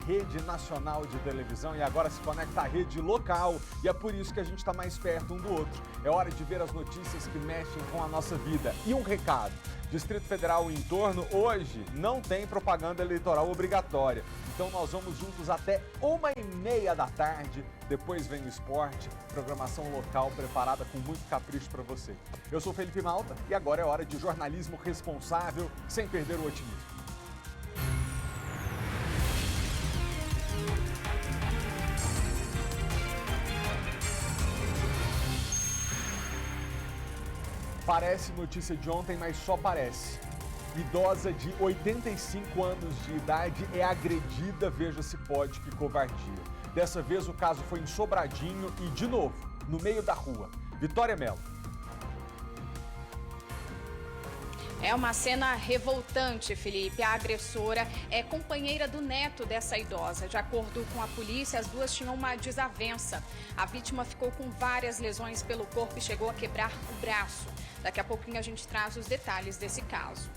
rede nacional de televisão e agora se conecta à rede local. E é por isso que a gente está mais perto um do outro. É hora de ver as notícias que mexem com a nossa vida. E um recado. Distrito Federal e entorno, hoje não tem propaganda eleitoral obrigatória. Então nós vamos juntos até 1h30 da tarde. Depois vem o esporte, programação local preparada com muito capricho para você. Eu sou Felipe Malta e agora é hora de jornalismo responsável, sem perder o otimismo. Parece notícia de ontem, mas só parece. Idosa de 85 anos de idade é agredida, veja se pode, que covardia. Dessa vez o caso foi em Sobradinho e, de novo, no meio da rua. Vitória Mello. É uma cena revoltante, Felipe. A agressora é companheira do neto dessa idosa. De acordo com a polícia, as duas tinham uma desavença. A vítima ficou com várias lesões pelo corpo e chegou a quebrar o braço. Daqui a pouquinho a gente traz os detalhes desse caso.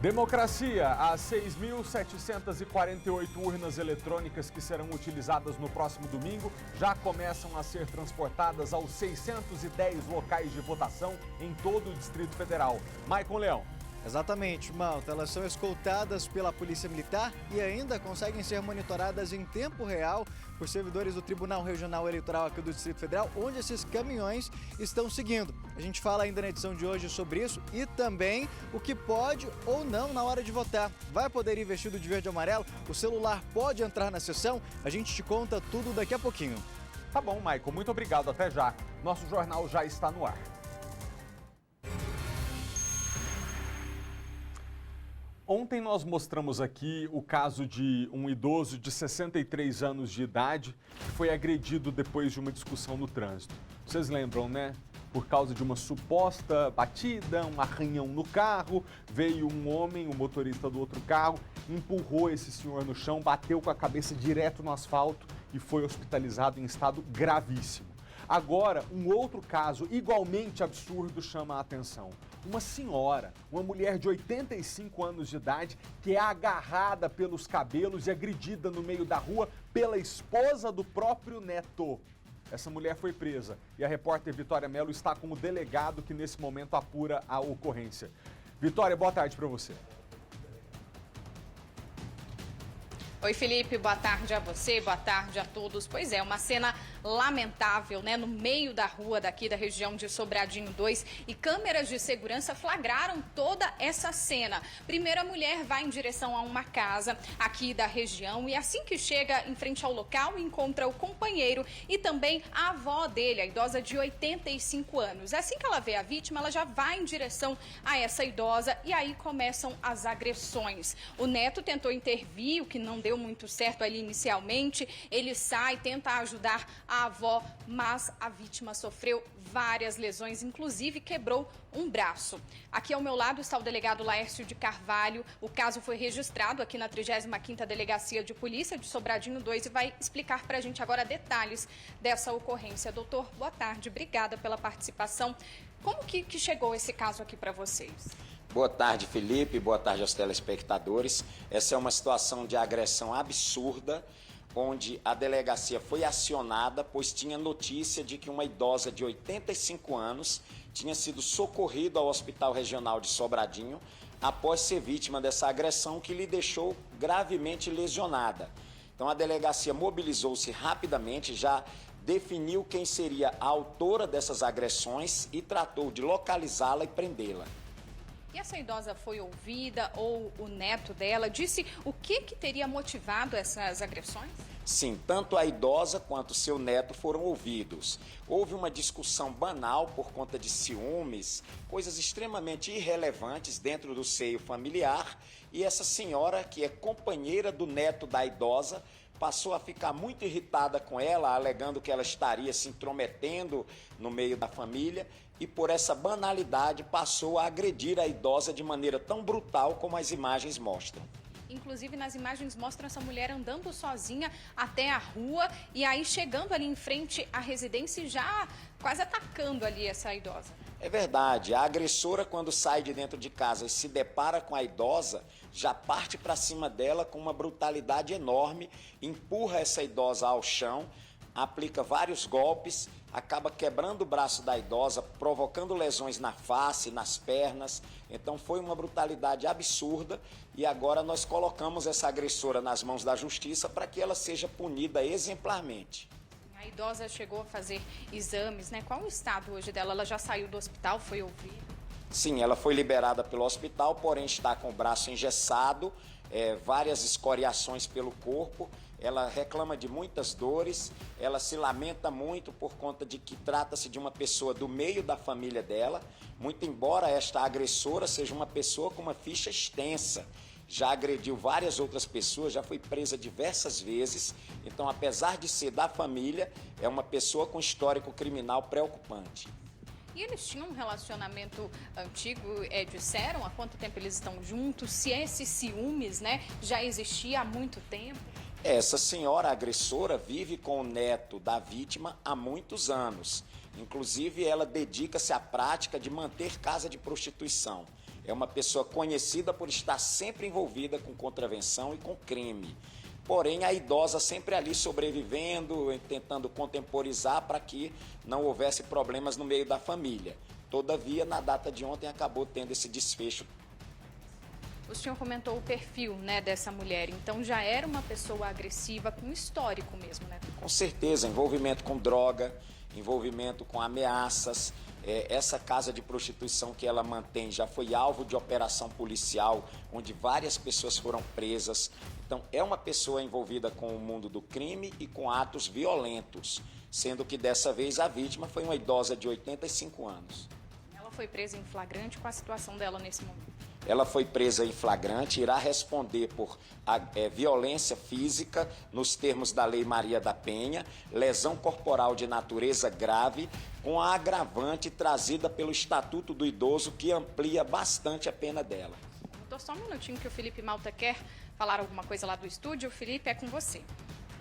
Democracia, as 6.748 urnas eletrônicas que serão utilizadas no próximo domingo já começam a ser transportadas aos 610 locais de votação em todo o Distrito Federal. Maicon Leão. Exatamente, Malta. Elas são escoltadas pela Polícia Militar e ainda conseguem ser monitoradas em tempo real por servidores do Tribunal Regional Eleitoral aqui do Distrito Federal, onde esses caminhões estão seguindo. A gente fala ainda na edição de hoje sobre isso e também o que pode ou não na hora de votar. Vai poder ir vestido de verde e amarelo? O celular pode entrar na sessão? A gente te conta tudo daqui a pouquinho. Tá bom, Maicon. Muito obrigado. Até já. Nosso jornal já está no ar. Ontem nós mostramos aqui o caso de um idoso de 63 anos de idade que foi agredido depois de uma discussão no trânsito. Vocês lembram, né? Por causa de uma suposta batida, um arranhão no carro, veio um homem, o motorista do outro carro, empurrou esse senhor no chão, bateu com a cabeça direto no asfalto e foi hospitalizado em estado gravíssimo. Agora, um outro caso igualmente absurdo chama a atenção. Uma senhora, uma mulher de 85 anos de idade, que é agarrada pelos cabelos e agredida no meio da rua pela esposa do próprio neto. Essa mulher foi presa e a repórter Vitória Mello está com o delegado que nesse momento apura a ocorrência. Vitória, boa tarde para você. Oi, Felipe, boa tarde a você, boa tarde a todos. Pois é, uma cena lamentável, né, no meio da rua daqui da região de Sobradinho 2 e câmeras de segurança flagraram toda essa cena. Primeiro a mulher vai em direção a uma casa aqui da região e assim que chega em frente ao local encontra o companheiro e também a avó dele, a idosa de 85 anos. Assim que ela vê a vítima, ela já vai em direção a essa idosa e aí começam as agressões. O neto tentou intervir, o que não deu muito certo ali inicialmente, ele sai, tenta ajudar a avó, mas a vítima sofreu várias lesões, inclusive quebrou um braço. Aqui ao meu lado está o delegado Laércio de Carvalho. O caso foi registrado aqui na 35ª Delegacia de Polícia de Sobradinho 2 e vai explicar para a gente agora detalhes dessa ocorrência. Doutor, boa tarde, obrigada pela participação. Como que chegou esse caso aqui para vocês? Boa tarde, Felipe. Boa tarde aos telespectadores. Essa é uma situação de agressão absurda, onde a delegacia foi acionada, pois tinha notícia de que uma idosa de 85 anos tinha sido socorrida ao Hospital Regional de Sobradinho após ser vítima dessa agressão que lhe deixou gravemente lesionada. Então a delegacia mobilizou-se rapidamente, já definiu quem seria a autora dessas agressões e tratou de localizá-la e prendê-la. E essa idosa foi ouvida ou o neto dela disse o que teria motivado essas agressões? Sim, tanto a idosa quanto seu neto foram ouvidos. Houve uma discussão banal por conta de ciúmes, coisas extremamente irrelevantes dentro do seio familiar, e essa senhora, que é companheira do neto da idosa, passou a ficar muito irritada com ela, alegando que ela estaria se intrometendo no meio da família e por essa banalidade passou a agredir a idosa de maneira tão brutal como as imagens mostram. Inclusive, nas imagens mostram essa mulher andando sozinha até a rua e aí chegando ali em frente à residência e já quase atacando ali essa idosa. É verdade, a agressora quando sai de dentro de casa e se depara com a idosa, já parte para cima dela com uma brutalidade enorme, empurra essa idosa ao chão, aplica vários golpes, acaba quebrando o braço da idosa, provocando lesões na face, nas pernas. Então foi uma brutalidade absurda e agora nós colocamos essa agressora nas mãos da justiça para que ela seja punida exemplarmente. A idosa chegou a fazer exames, né? Qual o estado hoje dela? Ela já saiu do hospital, foi ouvida? Sim, ela foi liberada pelo hospital, porém está com o braço engessado, várias escoriações pelo corpo. Ela reclama de muitas dores, ela se lamenta muito por conta de que trata-se de uma pessoa do meio da família dela, muito embora esta agressora seja uma pessoa com uma ficha extensa. Já agrediu várias outras pessoas, já foi presa diversas vezes. Então, apesar de ser da família, é uma pessoa com histórico criminal preocupante. E eles tinham um relacionamento antigo, disseram há quanto tempo eles estão juntos? Se esses ciúmes, né, já existia há muito tempo? Essa senhora agressora vive com o neto da vítima há muitos anos. Inclusive, ela dedica-se à prática de manter casa de prostituição. É uma pessoa conhecida por estar sempre envolvida com contravenção e com crime. Porém, a idosa sempre ali sobrevivendo, tentando contemporizar para que não houvesse problemas no meio da família. Todavia, na data de ontem, acabou tendo esse desfecho. O senhor comentou o perfil, né, dessa mulher, então já era uma pessoa agressiva com histórico mesmo, né? Com certeza, envolvimento com droga, envolvimento com ameaças. Essa casa de prostituição que ela mantém já foi alvo de operação policial, onde várias pessoas foram presas. Então, é uma pessoa envolvida com o mundo do crime e com atos violentos, sendo que dessa vez a vítima foi uma idosa de 85 anos. Ela foi presa em flagrante. Com a situação dela nesse momento? Ela foi presa em flagrante, irá responder por violência física, nos termos da Lei Maria da Penha, lesão corporal de natureza grave, com a agravante trazida pelo Estatuto do Idoso, que amplia bastante a pena dela. Doutor, só um minutinho que o Felipe Malta quer falar alguma coisa lá do estúdio. Felipe, é com você.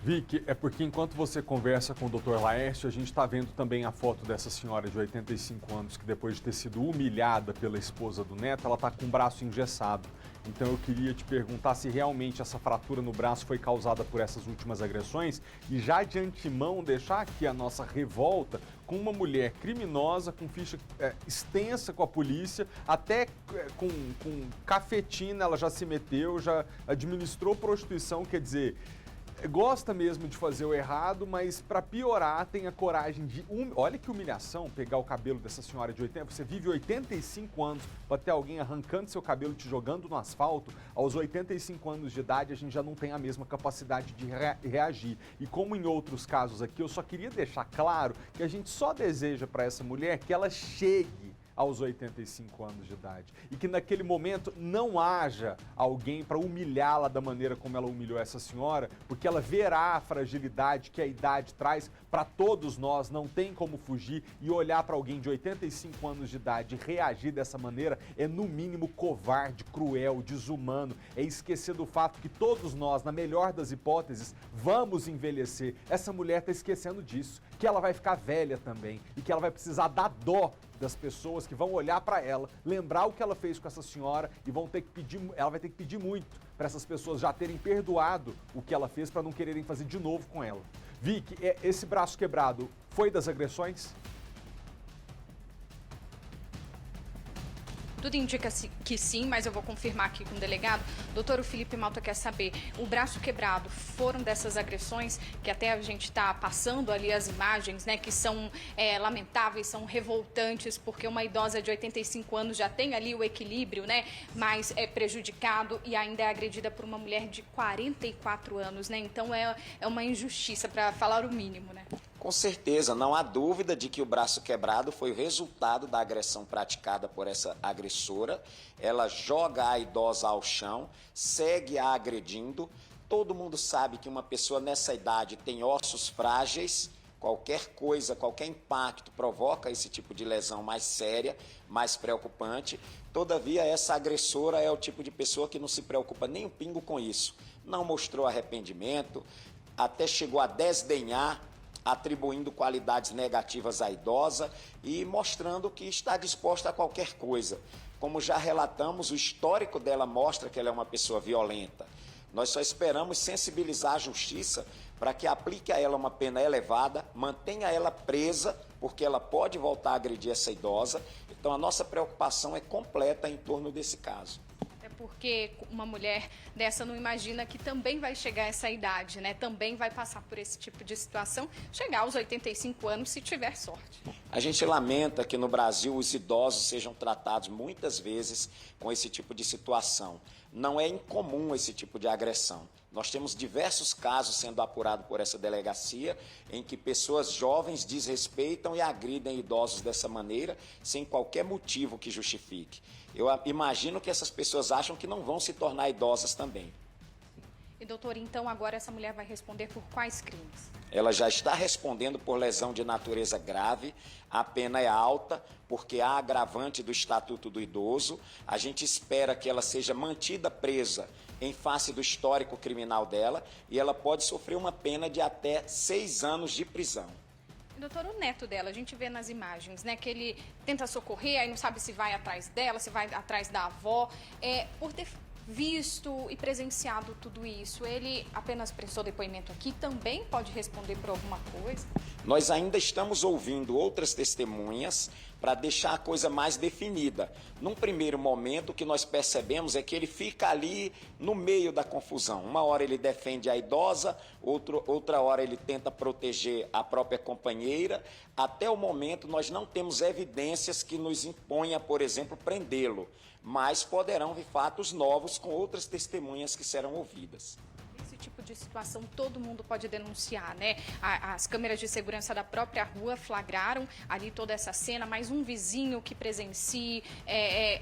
Vicky, é porque enquanto você conversa com o Dr. Laércio, a gente está vendo também a foto dessa senhora de 85 anos que depois de ter sido humilhada pela esposa do neto, ela está com o braço engessado. Então eu queria te perguntar se realmente essa fratura no braço foi causada por essas últimas agressões e já de antemão deixar aqui a nossa revolta com uma mulher criminosa, com ficha extensa com a polícia, até com cafetina ela já se meteu, já administrou prostituição, quer dizer... Gosta mesmo de fazer o errado, mas para piorar tem a coragem de... Olha que humilhação pegar o cabelo dessa senhora de 80... Você vive 85 anos para ter alguém arrancando seu cabelo e te jogando no asfalto. Aos 85 anos de idade a gente já não tem a mesma capacidade de reagir. E como em outros casos aqui, eu só queria deixar claro que a gente só deseja para essa mulher que ela chegue aos 85 anos de idade. E que naquele momento não haja alguém para humilhá-la da maneira como ela humilhou essa senhora, porque ela verá a fragilidade que a idade traz para todos nós, não tem como fugir, e olhar para alguém de 85 anos de idade e reagir dessa maneira é no mínimo covarde, cruel, desumano, é esquecer do fato que todos nós, na melhor das hipóteses, vamos envelhecer. Essa mulher está esquecendo disso, que ela vai ficar velha também e que ela vai precisar dar dó das pessoas que vão olhar para ela, lembrar o que ela fez com essa senhora e ela vai ter que pedir muito para essas pessoas já terem perdoado o que ela fez para não quererem fazer de novo com ela. Vicky, esse braço quebrado foi das agressões? Tudo indica que sim, mas eu vou confirmar aqui com o delegado. Doutor, o Felipe Malta quer saber, o braço quebrado foram dessas agressões, que até a gente está passando ali as imagens, né, que são lamentáveis, são revoltantes, porque uma idosa de 85 anos já tem ali o equilíbrio, né, mas é prejudicado e ainda é agredida por uma mulher de 44 anos, né, então é uma injustiça, para falar o mínimo, né. Com certeza, não há dúvida de que o braço quebrado foi o resultado da agressão praticada por essa agressora. Ela joga a idosa ao chão, segue a agredindo. Todo mundo sabe que uma pessoa nessa idade tem ossos frágeis. Qualquer coisa, qualquer impacto provoca esse tipo de lesão mais séria, mais preocupante. Todavia, essa agressora é o tipo de pessoa que não se preocupa nem um pingo com isso. Não mostrou arrependimento, até chegou a desdenhar atribuindo qualidades negativas à idosa e mostrando que está disposta a qualquer coisa. Como já relatamos, o histórico dela mostra que ela é uma pessoa violenta. Nós só esperamos sensibilizar a justiça para que aplique a ela uma pena elevada, mantenha ela presa, porque ela pode voltar a agredir essa idosa. Então a nossa preocupação é completa em torno desse caso. É porque uma mulher dessa não imagina que também vai chegar a essa idade, né? Também vai passar por esse tipo de situação, chegar aos 85 anos se tiver sorte. A gente lamenta que no Brasil os idosos sejam tratados muitas vezes com esse tipo de situação. Não é incomum esse tipo de agressão. Nós temos diversos casos sendo apurados por essa delegacia em que pessoas jovens desrespeitam e agridem idosos dessa maneira sem qualquer motivo que justifique. Eu imagino que essas pessoas acham que não vão se tornar idosas também. E doutor, então agora essa mulher vai responder por quais crimes? Ela já está respondendo por lesão de natureza grave, a pena é alta, porque há agravante do Estatuto do Idoso. A gente espera que ela seja mantida presa em face do histórico criminal dela e ela pode sofrer uma pena de até 6 anos de prisão. Doutor, o neto dela, a gente vê nas imagens, né, que ele tenta socorrer, aí não sabe se vai atrás dela, se vai atrás da avó. Por ter visto e presenciado tudo isso, ele apenas prestou depoimento aqui, também pode responder por alguma coisa? Nós ainda estamos ouvindo outras testemunhas para deixar a coisa mais definida. Num primeiro momento, o que nós percebemos é que ele fica ali no meio da confusão. Uma hora ele defende a idosa, outra hora ele tenta proteger a própria companheira. Até o momento, nós não temos evidências que nos imponha, por exemplo, prendê-lo. Mas poderão vir fatos novos com outras testemunhas que serão ouvidas. Esse tipo de situação todo mundo pode denunciar, né? As câmeras de segurança da própria rua flagraram ali toda essa cena, mas um vizinho que presencie,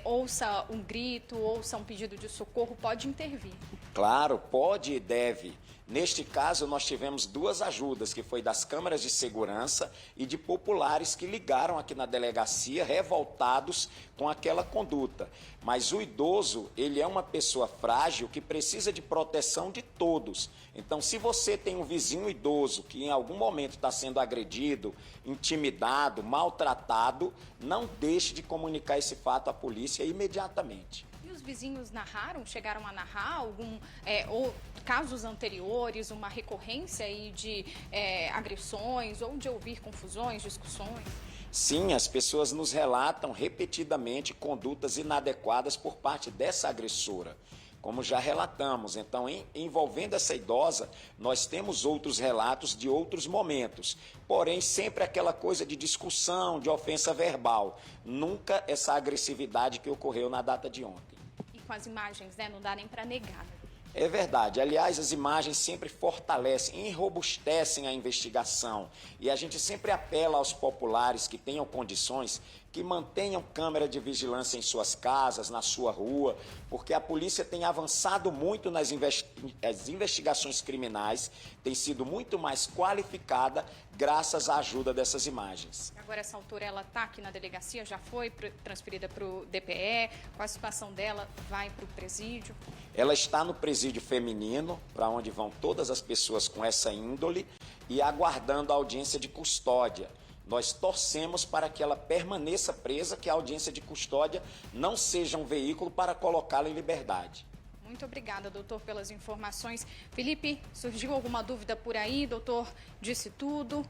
ouça um grito, ouça um pedido de socorro, pode intervir. Claro, pode e deve. Neste caso, nós tivemos 2 ajudas, que foi das câmeras de segurança e de populares que ligaram aqui na delegacia, revoltados com aquela conduta. Mas o idoso, ele é uma pessoa frágil que precisa de proteção de todos. Então, se você tem um vizinho idoso que em algum momento está sendo agredido, intimidado, maltratado, não deixe de comunicar esse fato à polícia imediatamente. Os vizinhos narraram, chegaram a narrar ou casos anteriores, uma recorrência aí de agressões ou de ouvir confusões, discussões? Sim, as pessoas nos relatam repetidamente condutas inadequadas por parte dessa agressora, como já relatamos. Então, envolvendo essa idosa, nós temos outros relatos de outros momentos, porém sempre aquela coisa de discussão, de ofensa verbal, nunca essa agressividade que ocorreu na data de ontem. Com as imagens, né? Não dá nem para negar. É verdade. Aliás, as imagens sempre fortalecem, enrobustecem a investigação. E a gente sempre apela aos populares que tenham condições, que mantenham câmera de vigilância em suas casas, na sua rua, porque a polícia tem avançado muito nas investigações criminais, tem sido muito mais qualificada graças à ajuda dessas imagens. Agora, essa autora, ela está aqui na delegacia, já foi transferida para o DPE, qual a situação dela? Vai para o presídio? Ela está no presídio feminino, para onde vão todas as pessoas com essa índole, e aguardando a audiência de custódia. Nós torcemos para que ela permaneça presa, que a audiência de custódia não seja um veículo para colocá-la em liberdade. Muito obrigada, doutor, pelas informações. Felipe, surgiu alguma dúvida por aí? Doutor disse tudo.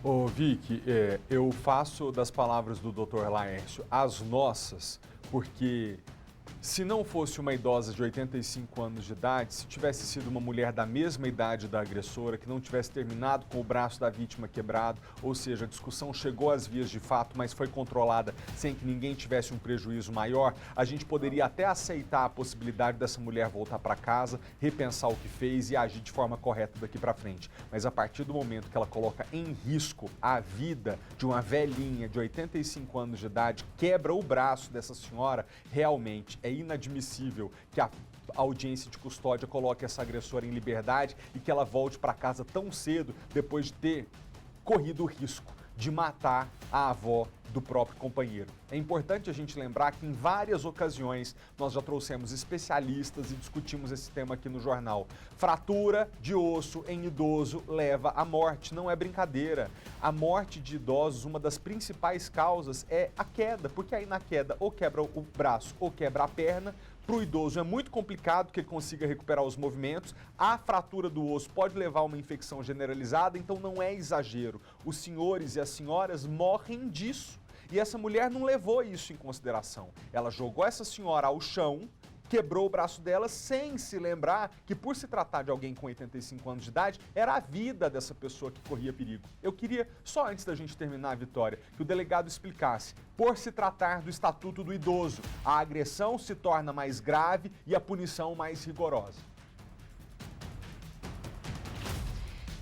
Ô, Vicky, eu faço das palavras do Dr. Laércio as nossas, porque se não fosse uma idosa de 85 anos de idade, se tivesse sido uma mulher da mesma idade da agressora, que não tivesse terminado com o braço da vítima quebrado, ou seja, a discussão chegou às vias de fato, mas foi controlada sem que ninguém tivesse um prejuízo maior, a gente poderia até aceitar a possibilidade dessa mulher voltar para casa, repensar o que fez e agir de forma correta daqui para frente. Mas a partir do momento que ela coloca em risco a vida de uma velhinha de 85 anos de idade, quebra o braço dessa senhora, realmente é inadmissível que a audiência de custódia coloque essa agressora em liberdade e que ela volte para casa tão cedo depois de ter corrido o risco de matar a avó do próprio companheiro. É importante a gente lembrar que em várias ocasiões nós já trouxemos especialistas e discutimos esse tema aqui no jornal. Fratura de osso em idoso leva à morte, não é brincadeira. A morte de idosos, uma das principais causas é a queda, porque aí na queda ou quebra o braço ou quebra a perna. Para o idoso é muito complicado que ele consiga recuperar os movimentos. A fratura do osso pode levar a uma infecção generalizada, então não é exagero. Os senhores e as senhoras morrem disso. E essa mulher não levou isso em consideração. Ela jogou essa senhora ao chão, quebrou o braço dela sem se lembrar que, por se tratar de alguém com 85 anos de idade, era a vida dessa pessoa que corria perigo. Eu queria, só antes da gente terminar a Vitória, que o delegado explicasse, por se tratar do Estatuto do Idoso, a agressão se torna mais grave e a punição mais rigorosa.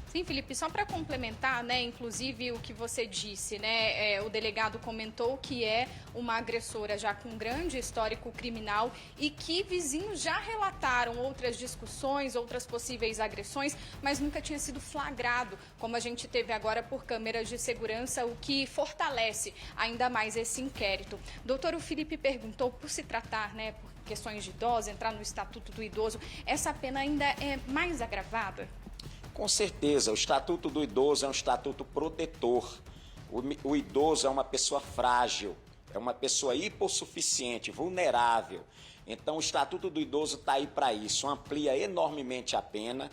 Sim, Felipe, só para complementar, né, inclusive o que você disse, né, o delegado comentou que é uma agressora já com grande histórico criminal e que vizinhos já relataram outras discussões, outras possíveis agressões, mas nunca tinha sido flagrado, como a gente teve agora por câmeras de segurança, o que fortalece ainda mais esse inquérito. Doutor, o Felipe perguntou, por se tratar, né, por questões de idosos, entrar no Estatuto do Idoso, essa pena ainda é mais agravada? Com certeza, o Estatuto do Idoso é um estatuto protetor. O idoso é uma pessoa frágil, é uma pessoa hipossuficiente, vulnerável. Então, o Estatuto do Idoso está aí para isso, amplia enormemente a pena,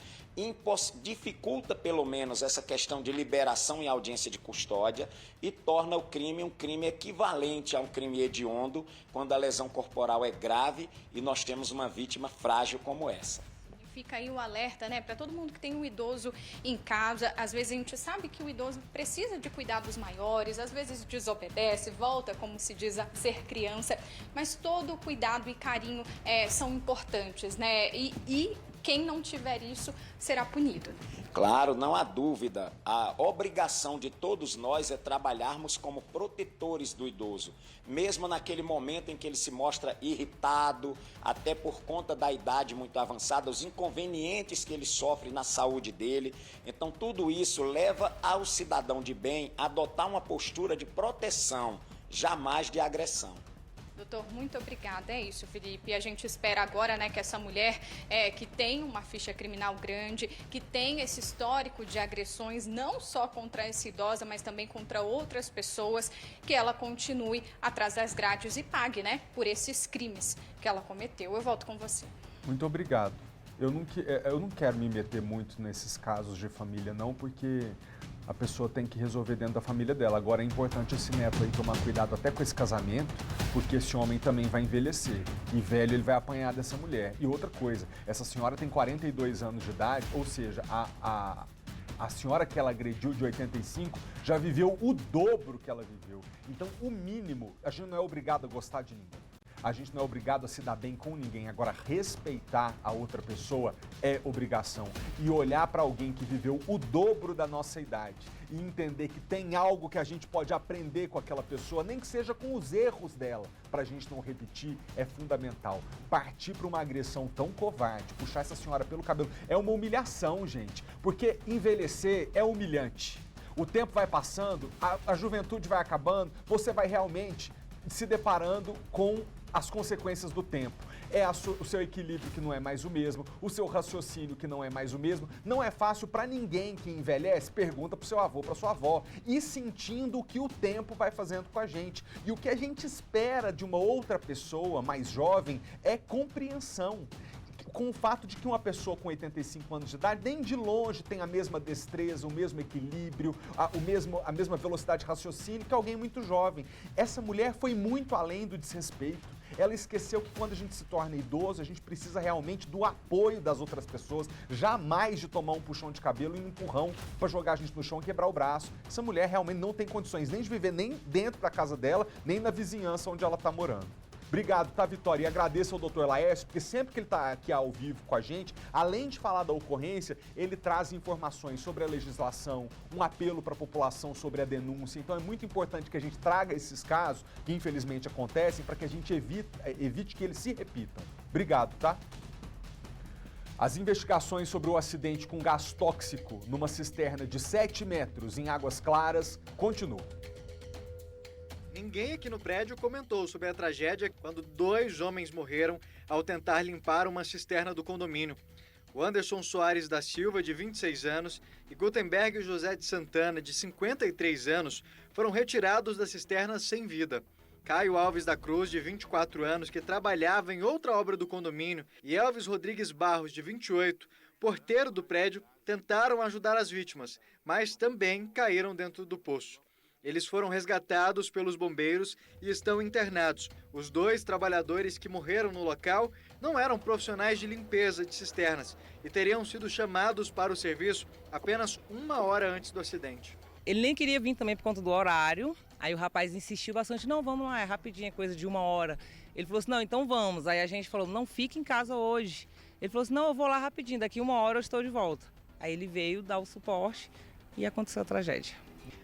dificulta pelo menos essa questão de liberação em audiência de custódia e torna o crime um crime equivalente a um crime hediondo, quando a lesão corporal é grave e nós temos uma vítima frágil como essa. Fica aí o alerta, né, para todo mundo que tem um idoso em casa. Às vezes a gente sabe que o idoso precisa de cuidados maiores, às vezes desobedece, volta, como se diz, a ser criança, mas todo cuidado e carinho são importantes, né, e quem não tiver isso será punido. Claro, não há dúvida. A obrigação de todos nós é trabalharmos como protetores do idoso, mesmo naquele momento em que ele se mostra irritado, até por conta da idade muito avançada, os inconvenientes que ele sofre na saúde dele. Então, tudo isso leva ao cidadão de bem a adotar uma postura de proteção, jamais de agressão. Doutor, muito obrigada. É isso, Felipe. A gente espera agora, né, que essa mulher que tem uma ficha criminal grande, que tem esse histórico de agressões, não só contra essa idosa, mas também contra outras pessoas, que ela continue atrás das grades e pague, né, por esses crimes que ela cometeu. Eu volto com você. Muito obrigado. Eu não quero me meter muito nesses casos de família, não, porque a pessoa tem que resolver dentro da família dela. Agora é importante esse neto aí tomar cuidado até com esse casamento, porque esse homem também vai envelhecer. E velho ele vai apanhar dessa mulher. E outra coisa, essa senhora tem 42 anos de idade, ou seja, a senhora que ela agrediu de 85 já viveu o dobro que ela viveu. Então, o mínimo, a gente não é obrigado a gostar de ninguém. A gente não é obrigado a se dar bem com ninguém. Agora, respeitar a outra pessoa é obrigação. E olhar para alguém que viveu o dobro da nossa idade e entender que tem algo que a gente pode aprender com aquela pessoa, nem que seja com os erros dela, para a gente não repetir, é fundamental. Partir para uma agressão tão covarde, puxar essa senhora pelo cabelo, é uma humilhação, gente. Porque envelhecer é humilhante. O tempo vai passando, a juventude vai acabando, você vai realmente se deparando com as consequências do tempo. É o seu equilíbrio que não é mais o mesmo, o seu raciocínio que não é mais o mesmo. Não é fácil para ninguém que envelhece, pergunta pro seu avô, pra sua avó, e sentindo o que o tempo vai fazendo com a gente. E o que a gente espera de uma outra pessoa mais jovem é compreensão. Com o fato de que uma pessoa com 85 anos de idade nem de longe tem a mesma destreza, o mesmo equilíbrio, a mesma velocidade de raciocínio que alguém muito jovem. Essa mulher foi muito além do desrespeito. Ela esqueceu que quando a gente se torna idoso, a gente precisa realmente do apoio das outras pessoas, jamais de tomar um puxão de cabelo e um empurrão para jogar a gente no chão e quebrar o braço. Essa mulher realmente não tem condições nem de viver nem dentro da casa dela, nem na vizinhança onde ela está morando. Obrigado, tá, Vitória? E agradeço ao Dr. Laércio, porque sempre que ele está aqui ao vivo com a gente, além de falar da ocorrência, ele traz informações sobre a legislação, um apelo para a população sobre a denúncia. Então é muito importante que a gente traga esses casos, que infelizmente acontecem, para que a gente evite que eles se repitam. Obrigado, tá? As investigações sobre o acidente com gás tóxico numa cisterna de 7 metros em Águas Claras continuam. Ninguém aqui no prédio comentou sobre a tragédia quando 2 homens morreram ao tentar limpar uma cisterna do condomínio. O Anderson Soares da Silva, de 26 anos, e Gutenberg José de Santana, de 53 anos, foram retirados da cisterna sem vida. Caio Alves da Cruz, de 24 anos, que trabalhava em outra obra do condomínio, e Elvis Rodrigues Barros, de 28, porteiro do prédio, tentaram ajudar as vítimas, mas também caíram dentro do poço. Eles foram resgatados pelos bombeiros e estão internados. Os 2 trabalhadores que morreram no local não eram profissionais de limpeza de cisternas e teriam sido chamados para o serviço apenas 1 hora antes do acidente. Ele nem queria vir também por conta do horário, aí o rapaz insistiu bastante, não, vamos lá, é rapidinho, é coisa de 1 hora. Ele falou assim, não, então vamos. Aí a gente falou, não, fique em casa hoje. Ele falou assim, não, eu vou lá rapidinho, daqui 1 hora eu estou de volta. Aí ele veio dar o suporte e aconteceu a tragédia.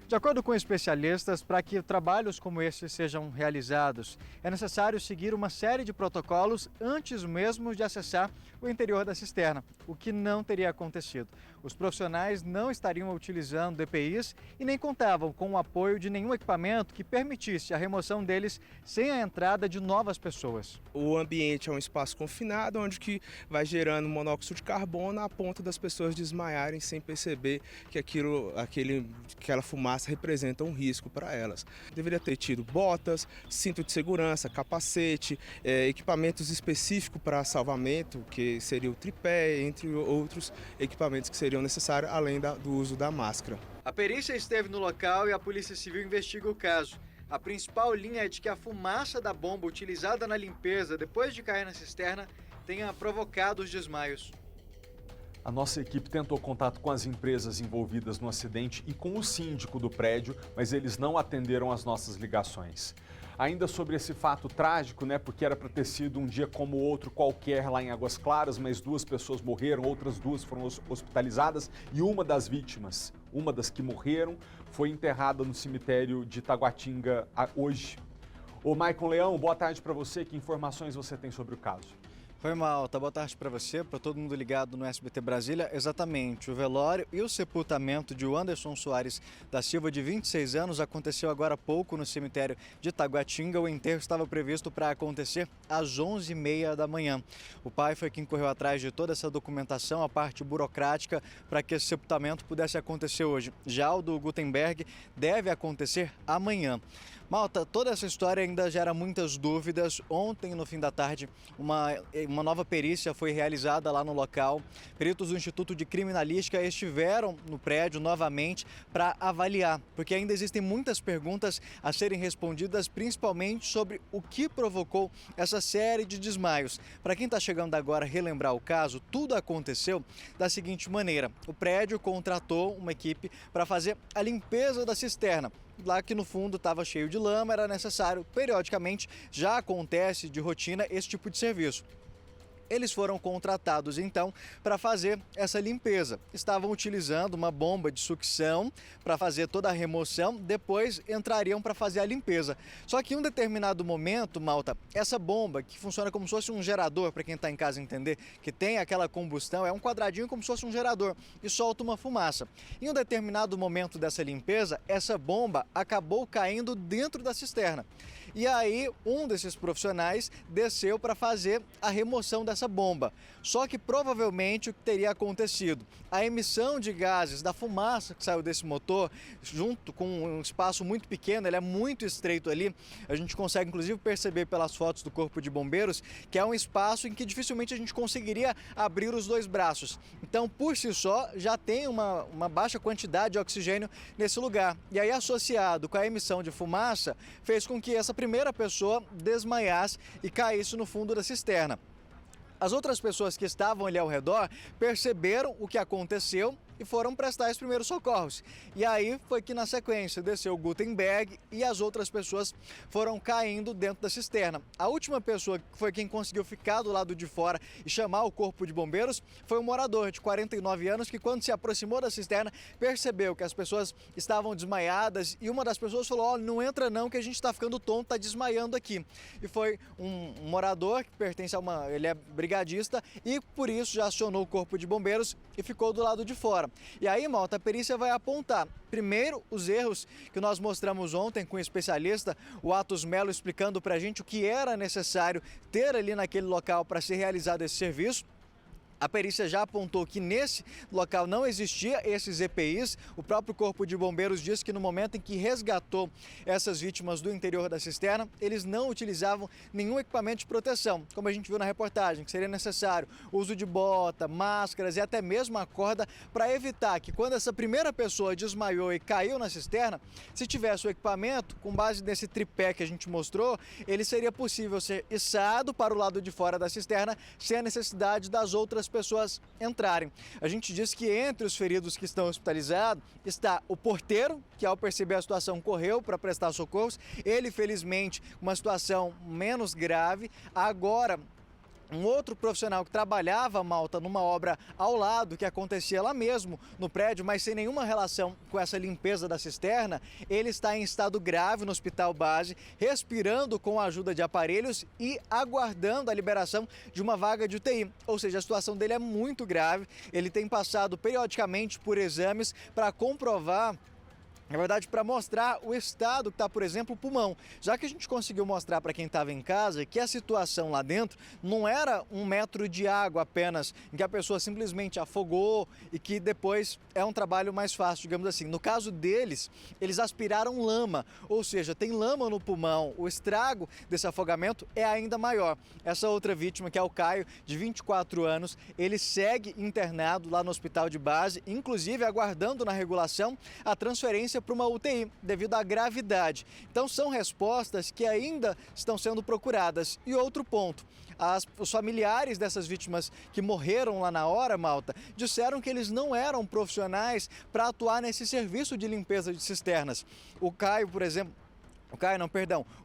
De acordo com especialistas, para que trabalhos como esse sejam realizados, é necessário seguir uma série de protocolos antes mesmo de acessar o interior da cisterna, o que não teria acontecido. Os profissionais não estariam utilizando EPIs e nem contavam com o apoio de nenhum equipamento que permitisse a remoção deles sem a entrada de novas pessoas. O ambiente é um espaço confinado, onde que vai gerando monóxido de carbono a ponto das pessoas desmaiarem sem perceber que aquela fumaça representa um risco para elas. Deveria ter tido botas, cinto de segurança, capacete, equipamentos específicos para salvamento, que seria o tripé, entre outros equipamentos que seriam necessários, além do uso da máscara. A perícia esteve no local e a Polícia Civil investiga o caso. A principal linha é de que a fumaça da bomba utilizada na limpeza depois de cair na cisterna tenha provocado os desmaios. A nossa equipe tentou contato com as empresas envolvidas no acidente e com o síndico do prédio, mas eles não atenderam as nossas ligações. Ainda sobre esse fato trágico, né, porque era para ter sido um dia como outro qualquer lá em Águas Claras, mas 2 pessoas morreram, outras 2 foram hospitalizadas e uma das vítimas, uma das que morreram, foi enterrada no cemitério de Taguatinga hoje. Ô Maicon Leão, boa tarde para você, que informações você tem sobre o caso? Foi mal, boa tarde para você, para todo mundo ligado no SBT Brasília. Exatamente, o velório e o sepultamento de Anderson Soares da Silva, de 26 anos, aconteceu agora há pouco no cemitério de Taguatinga. O enterro estava previsto para acontecer às 11h30 da manhã. O pai foi quem correu atrás de toda essa documentação, a parte burocrática, para que esse sepultamento pudesse acontecer hoje. Já o do Gutenberg deve acontecer amanhã. Malta, toda essa história ainda gera muitas dúvidas. Ontem, no fim da tarde, uma nova perícia foi realizada lá no local. Peritos do Instituto de Criminalística estiveram no prédio novamente para avaliar, porque ainda existem muitas perguntas a serem respondidas, principalmente sobre o que provocou essa série de desmaios. Para quem está chegando agora a relembrar o caso, tudo aconteceu da seguinte maneira: o prédio contratou uma equipe para fazer a limpeza da cisterna. Lá que no fundo estava cheio de lama, era necessário, periodicamente, já acontece de rotina esse tipo de serviço. Eles foram contratados, então, para fazer essa limpeza. Estavam utilizando uma bomba de sucção para fazer toda a remoção, depois entrariam para fazer a limpeza. Só que em um determinado momento, Malta, essa bomba, que funciona como se fosse um gerador, para quem está em casa entender, que tem aquela combustão, é um quadradinho como se fosse um gerador e solta uma fumaça. Em um determinado momento dessa limpeza, essa bomba acabou caindo dentro da cisterna. E aí, um desses profissionais desceu para fazer a remoção dessa bomba. Só que provavelmente o que teria acontecido? A emissão de gases da fumaça que saiu desse motor, junto com um espaço muito pequeno, ele é muito estreito ali, a gente consegue inclusive perceber pelas fotos do Corpo de Bombeiros que é um espaço em que dificilmente a gente conseguiria abrir os 2 braços. Então, por si só, já tem uma baixa quantidade de oxigênio nesse lugar. E aí, associado com a emissão de fumaça, fez com que essa primeira pessoa desmaiasse e caísse no fundo da cisterna. As outras pessoas que estavam ali ao redor perceberam o que aconteceu e foram prestar os primeiros socorros. E aí foi que na sequência desceu o Gutenberg e as outras pessoas foram caindo dentro da cisterna. A última pessoa que foi quem conseguiu ficar do lado de fora e chamar o Corpo de Bombeiros foi um morador de 49 anos que, quando se aproximou da cisterna, percebeu que as pessoas estavam desmaiadas e uma das pessoas falou: "Ó, não entra não, que a gente está ficando tonto, está desmaiando aqui". E foi um morador que pertence a ele é brigadista e por isso já acionou o Corpo de Bombeiros e ficou do lado de fora. E aí, Malta, a perícia vai apontar primeiro os erros que nós mostramos ontem com o especialista, o Atos Melo, explicando para a gente o que era necessário ter ali naquele local para ser realizado esse serviço. A perícia já apontou que nesse local não existia esses EPIs. O próprio Corpo de Bombeiros diz que no momento em que resgatou essas vítimas do interior da cisterna, eles não utilizavam nenhum equipamento de proteção, como a gente viu na reportagem, que seria necessário o uso de bota, máscaras e até mesmo a corda para evitar que quando essa primeira pessoa desmaiou e caiu na cisterna, se tivesse o equipamento, com base nesse tripé que a gente mostrou, ele seria possível ser içado para o lado de fora da cisterna sem a necessidade das outras pessoas entrarem. A gente diz que entre os feridos que estão hospitalizados está o porteiro, que ao perceber a situação correu para prestar socorros. Ele, felizmente, uma situação menos grave. Agora, um outro profissional que trabalhava, Malta, numa obra ao lado, que acontecia lá mesmo no prédio, mas sem nenhuma relação com essa limpeza da cisterna, ele está em estado grave no hospital base, respirando com a ajuda de aparelhos e aguardando a liberação de uma vaga de UTI. Ou seja, a situação dele é muito grave, ele tem passado periodicamente por exames para comprovar, na verdade, para mostrar o estado que está, por exemplo, o pulmão. Já que a gente conseguiu mostrar para quem estava em casa que a situação lá dentro não era 1 metro de água apenas, em que a pessoa simplesmente afogou e que depois é um trabalho mais fácil, digamos assim. No caso deles, eles aspiraram lama, ou seja, tem lama no pulmão. O estrago desse afogamento é ainda maior. Essa outra vítima, que é o Caio, de 24 anos, ele segue internado lá no hospital de base, inclusive aguardando na regulação a transferência para uma UTI, devido à gravidade. Então são respostas que ainda estão sendo procuradas. E outro ponto, os familiares dessas vítimas que morreram lá na hora, Malta, disseram que eles não eram profissionais para atuar nesse serviço de limpeza de cisternas. O Caio, por exemplo,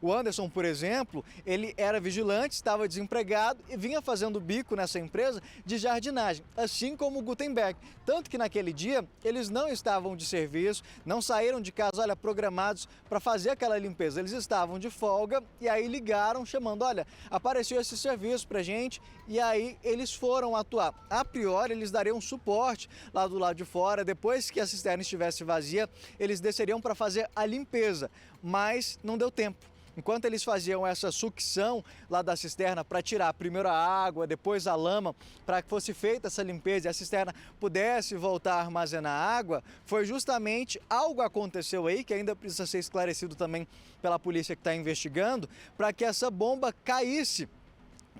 o Anderson, por exemplo, ele era vigilante, estava desempregado e vinha fazendo bico nessa empresa de jardinagem, assim como o Gutenberg. Tanto que naquele dia eles não estavam de serviço, não saíram de casa, programados para fazer aquela limpeza. Eles estavam de folga e aí ligaram chamando, apareceu esse serviço pra gente, e aí eles foram atuar. A priori, eles dariam suporte lá do lado de fora, depois que a cisterna estivesse vazia, eles desceriam para fazer a limpeza, mas não deu tempo. Enquanto eles faziam essa sucção lá da cisterna para tirar primeiro a água, depois a lama, para que fosse feita essa limpeza e a cisterna pudesse voltar a armazenar água, foi justamente algo aconteceu aí, que ainda precisa ser esclarecido também pela polícia que está investigando, para que essa bomba caísse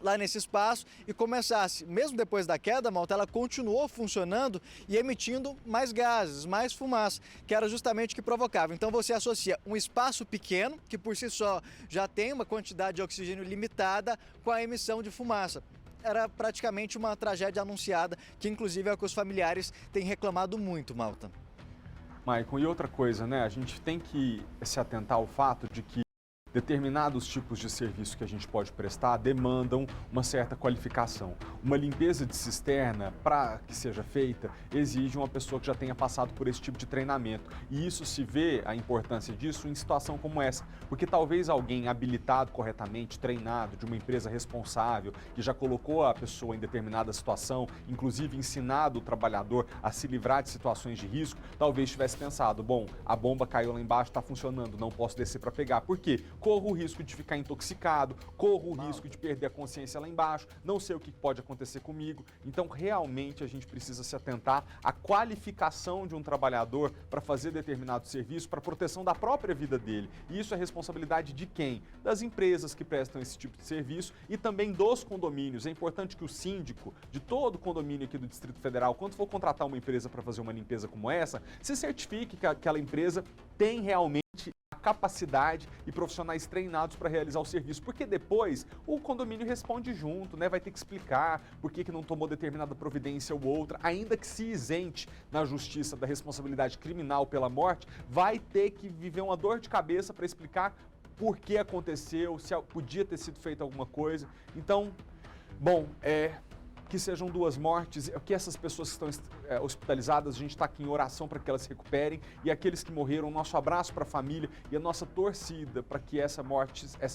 lá nesse espaço e começasse, mesmo depois da queda, Malta, ela continuou funcionando e emitindo mais gases, mais fumaça, que era justamente o que provocava. Então você associa um espaço pequeno, que por si só já tem uma quantidade de oxigênio limitada, com a emissão de fumaça. Era praticamente uma tragédia anunciada, que inclusive é o que os familiares têm reclamado muito, Malta. Maicon, e outra coisa, né? A gente tem que se atentar ao fato de que determinados tipos de serviço que a gente pode prestar demandam uma certa qualificação. Uma limpeza de cisterna, para que seja feita, exige uma pessoa que já tenha passado por esse tipo de treinamento. E isso se vê, a importância disso, em situação como essa. Porque talvez alguém habilitado corretamente, treinado, de uma empresa responsável, que já colocou a pessoa em determinada situação, inclusive ensinado o trabalhador a se livrar de situações de risco, talvez tivesse pensado, bom, a bomba caiu lá embaixo, está funcionando, não posso descer para pegar. Por quê? Corro o risco de ficar intoxicado, corro o risco de perder a consciência lá embaixo, não sei o que pode acontecer comigo. Então, realmente, a gente precisa se atentar à qualificação de um trabalhador para fazer determinado serviço, para a proteção da própria vida dele. E isso é responsabilidade de quem? Das empresas que prestam esse tipo de serviço e também dos condomínios. É importante que o síndico de todo condomínio aqui do Distrito Federal, quando for contratar uma empresa para fazer uma limpeza como essa, se certifique que aquela empresa tem realmente capacidade e profissionais treinados para realizar o serviço, porque depois o condomínio responde junto, né? Vai ter que explicar por que não tomou determinada providência ou outra, ainda que se isente na justiça da responsabilidade criminal pela morte, vai ter que viver uma dor de cabeça para explicar por que aconteceu, se podia ter sido feita alguma coisa. Então, bom, que sejam 2 mortes, que essas pessoas que estão hospitalizadas, a gente está aqui em oração para que elas se recuperem, e aqueles que morreram, nosso abraço para a família e a nossa torcida para que essas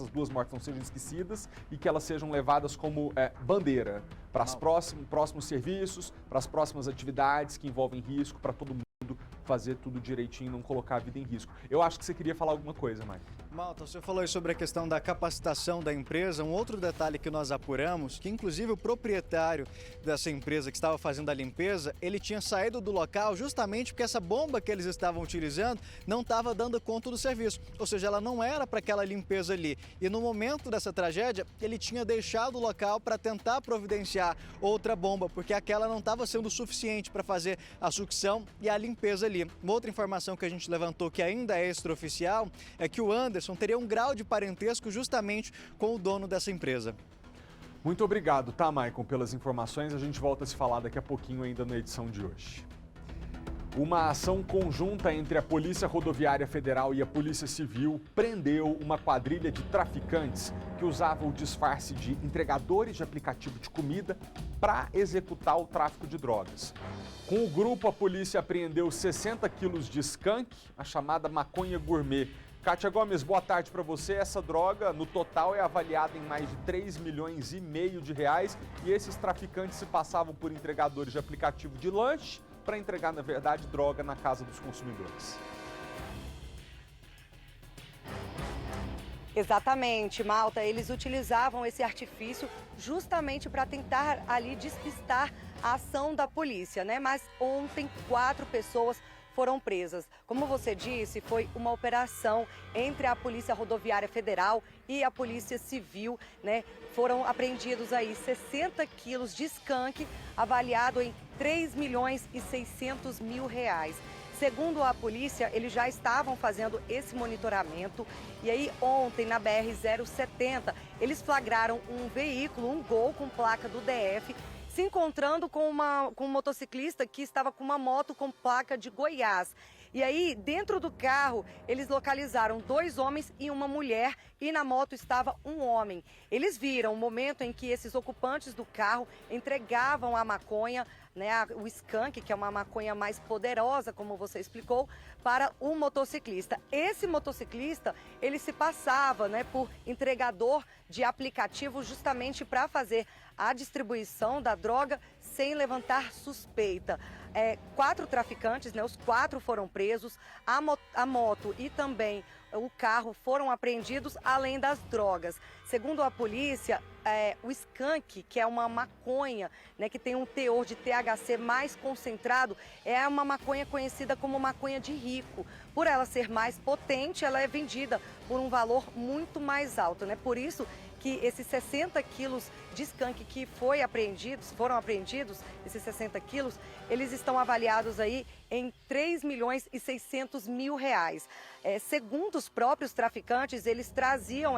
2 mortes não sejam esquecidas e que elas sejam levadas como bandeira para os próximos serviços, para as próximas atividades que envolvem risco, para todo mundo fazer tudo direitinho, não colocar a vida em risco. Eu acho que você queria falar alguma coisa, Maicon. Malta, você falou aí sobre a questão da capacitação da empresa. Um outro detalhe que nós apuramos, que inclusive o proprietário dessa empresa que estava fazendo a limpeza, ele tinha saído do local justamente porque essa bomba que eles estavam utilizando não estava dando conta do serviço. Ou seja, ela não era para aquela limpeza ali. E no momento dessa tragédia, ele tinha deixado o local para tentar providenciar outra bomba, porque aquela não estava sendo suficiente para fazer a sucção e a limpeza ali. Uma outra informação que a gente levantou que ainda é extraoficial é que o Anderson teria um grau de parentesco justamente com o dono dessa empresa. Muito obrigado, tá, Maicon, pelas informações. A gente volta a se falar daqui a pouquinho ainda na edição de hoje. Uma ação conjunta entre a Polícia Rodoviária Federal e a Polícia Civil prendeu uma quadrilha de traficantes que usava o disfarce de entregadores de aplicativo de comida para executar o tráfico de drogas. Com o grupo, a polícia apreendeu 60 quilos de skunk, a chamada maconha gourmet. Kátia Gomes, boa tarde para você. Essa droga, no total, é avaliada em mais de 3,5 milhões de reais e esses traficantes se passavam por entregadores de aplicativo de lanche para entregar, na verdade, droga na casa dos consumidores. Exatamente, Malta. Eles utilizavam esse artifício justamente para tentar ali despistar a ação da polícia, né? Mas ontem 4 pessoas foram presas. Como você disse, foi uma operação entre a Polícia Rodoviária Federal e a Polícia Civil, né? Foram apreendidos aí 60 quilos de skunk, avaliado em 3,6 milhões reais. Segundo a polícia, eles já estavam fazendo esse monitoramento e aí ontem na BR-070 eles flagraram um veículo, um Gol com placa do DF, se encontrando com um motociclista que estava com uma moto com placa de Goiás. E aí, dentro do carro, eles localizaram 2 homens e uma mulher e na moto estava um homem. Eles viram o momento em que esses ocupantes do carro entregavam a maconha, né, o skunk, que é uma maconha mais poderosa, como você explicou, para o motociclista. Esse motociclista, ele se passava, né, por entregador de aplicativo justamente para fazer a distribuição da droga sem levantar suspeita. 4 traficantes, né, os 4 foram presos, a moto e também o carro foram apreendidos, além das drogas. Segundo a polícia, o skunk, que é uma maconha, né, que tem um teor de THC mais concentrado, é uma maconha conhecida como maconha de rico. Por ela ser mais potente, ela é vendida por um valor muito mais alto, né? Por isso que esses 60 quilos de skunk que foram apreendidos, esses 60 quilos, eles estão avaliados aí em 3,6 milhões reais. Segundo os próprios traficantes, eles traziam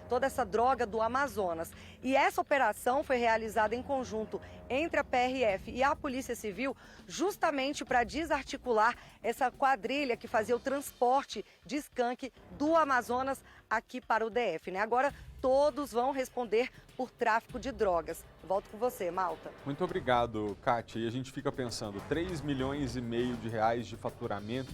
toda essa droga do Amazonas. E essa operação foi realizada em conjunto entre a PRF e a Polícia Civil, justamente para desarticular essa quadrilha que fazia o transporte de skunk do Amazonas aqui para o DF, né? Agora todos vão responder por tráfico de drogas. Volto com você, Malta. Muito obrigado, Kátia. E a gente fica pensando, 3,5 milhões de reais de faturamento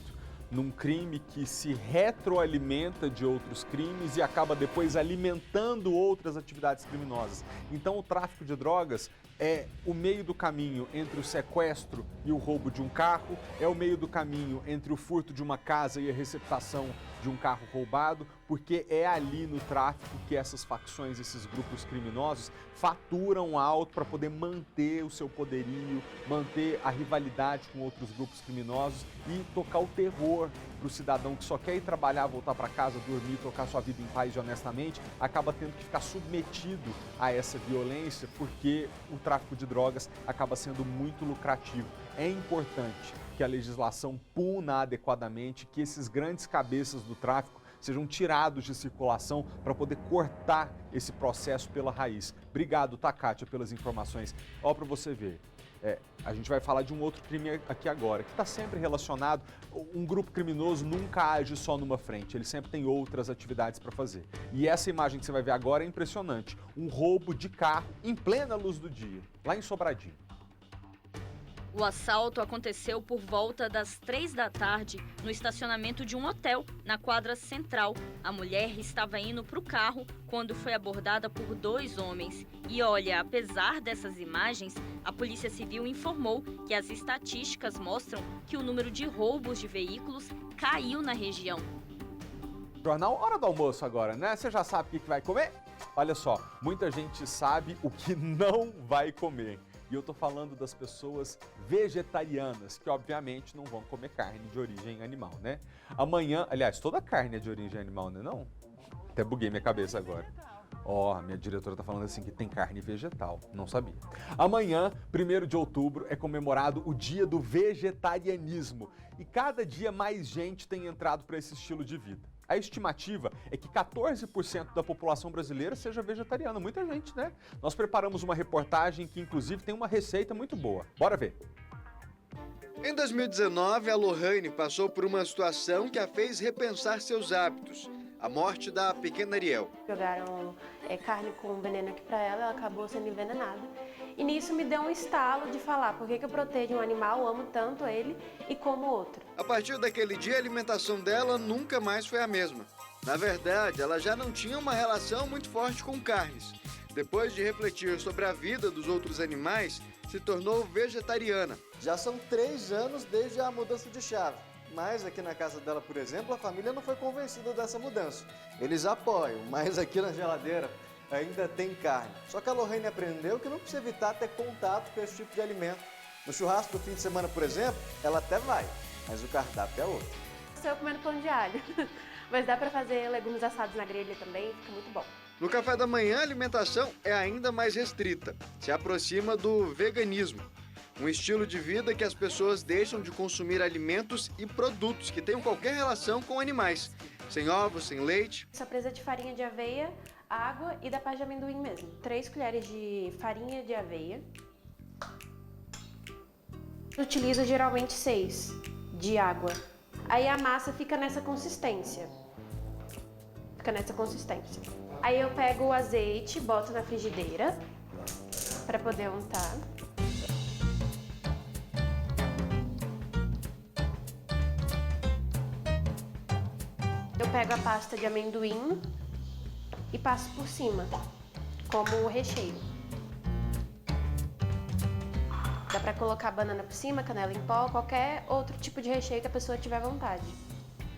num crime que se retroalimenta de outros crimes e acaba depois alimentando outras atividades criminosas. Então o tráfico de drogas é o meio do caminho entre o sequestro e o roubo de um carro, é o meio do caminho entre o furto de uma casa e a receptação de um carro roubado, porque é ali no tráfico que essas facções, esses grupos criminosos faturam alto para poder manter o seu poderio, manter a rivalidade com outros grupos criminosos e tocar o terror para o cidadão que só quer ir trabalhar, voltar para casa, dormir, tocar sua vida em paz e honestamente, acaba tendo que ficar submetido a essa violência porque o tráfico de drogas acaba sendo muito lucrativo. É importante que a legislação puna adequadamente, que esses grandes cabeças do tráfico sejam tirados de circulação para poder cortar esse processo pela raiz. Obrigado, tá, Kátia, pelas informações. Ó, para você ver, A gente vai falar de um outro crime aqui agora, que está sempre relacionado. Um grupo criminoso nunca age só numa frente, ele sempre tem outras atividades para fazer. E essa imagem que você vai ver agora é impressionante. Um roubo de carro em plena luz do dia, lá em Sobradinho. O assalto aconteceu por volta das 3 da tarde no estacionamento de um hotel, na quadra central. A mulher estava indo para o carro quando foi abordada por 2 homens. E olha, apesar dessas imagens, a Polícia Civil informou que as estatísticas mostram que o número de roubos de veículos caiu na região. Jornal Hora do Almoço agora, né? Você já sabe o que vai comer? Olha só, muita gente sabe o que não vai comer. E eu tô falando das pessoas vegetarianas, que obviamente não vão comer carne de origem animal, né? Amanhã, aliás, toda carne é de origem animal, né não? Até buguei minha cabeça agora. Ó, minha diretora tá falando assim que tem carne vegetal, não sabia. Amanhã, 1º de outubro, é comemorado o Dia do Vegetarianismo. E cada dia mais gente tem entrado para esse estilo de vida. A estimativa é que 14% da população brasileira seja vegetariana. Muita gente, né? Nós preparamos uma reportagem que, inclusive, tem uma receita muito boa. Bora ver. Em 2019, a Lohane passou por uma situação que a fez repensar seus hábitos. A morte da pequena Ariel. Jogaram carne com veneno aqui pra ela, ela acabou sendo envenenada. E nisso me deu um estalo de falar por que eu protejo um animal, amo tanto ele e como outro. A partir daquele dia, a alimentação dela nunca mais foi a mesma. Na verdade, ela já não tinha uma relação muito forte com carnes. Depois de refletir sobre a vida dos outros animais, se tornou vegetariana. Já são 3 anos desde a mudança de chave. Mas aqui na casa dela, por exemplo, a família não foi convencida dessa mudança. Eles apoiam, mas aqui na geladeira ainda tem carne. Só que a Lohane aprendeu que não precisa evitar ter contato com esse tipo de alimento. No churrasco do fim de semana, por exemplo, ela até vai, mas o cardápio é outro. Estou comendo pão de alho, mas dá para fazer legumes assados na grelha também, fica muito bom. No café da manhã, a alimentação é ainda mais restrita. Se aproxima do veganismo. Um estilo de vida que as pessoas deixam de consumir alimentos e produtos que tenham qualquer relação com animais. Sem ovos, sem leite. Só precisa de farinha de aveia, água e da pasta de amendoim mesmo. 3 colheres de farinha de aveia. Eu utilizo geralmente 6 de água. Aí a massa fica nessa consistência. Aí eu pego o azeite, boto na frigideira para poder untar. Eu pego a pasta de amendoim e passo por cima, como o recheio. Dá pra colocar banana por cima, canela em pó, qualquer outro tipo de recheio que a pessoa tiver vontade.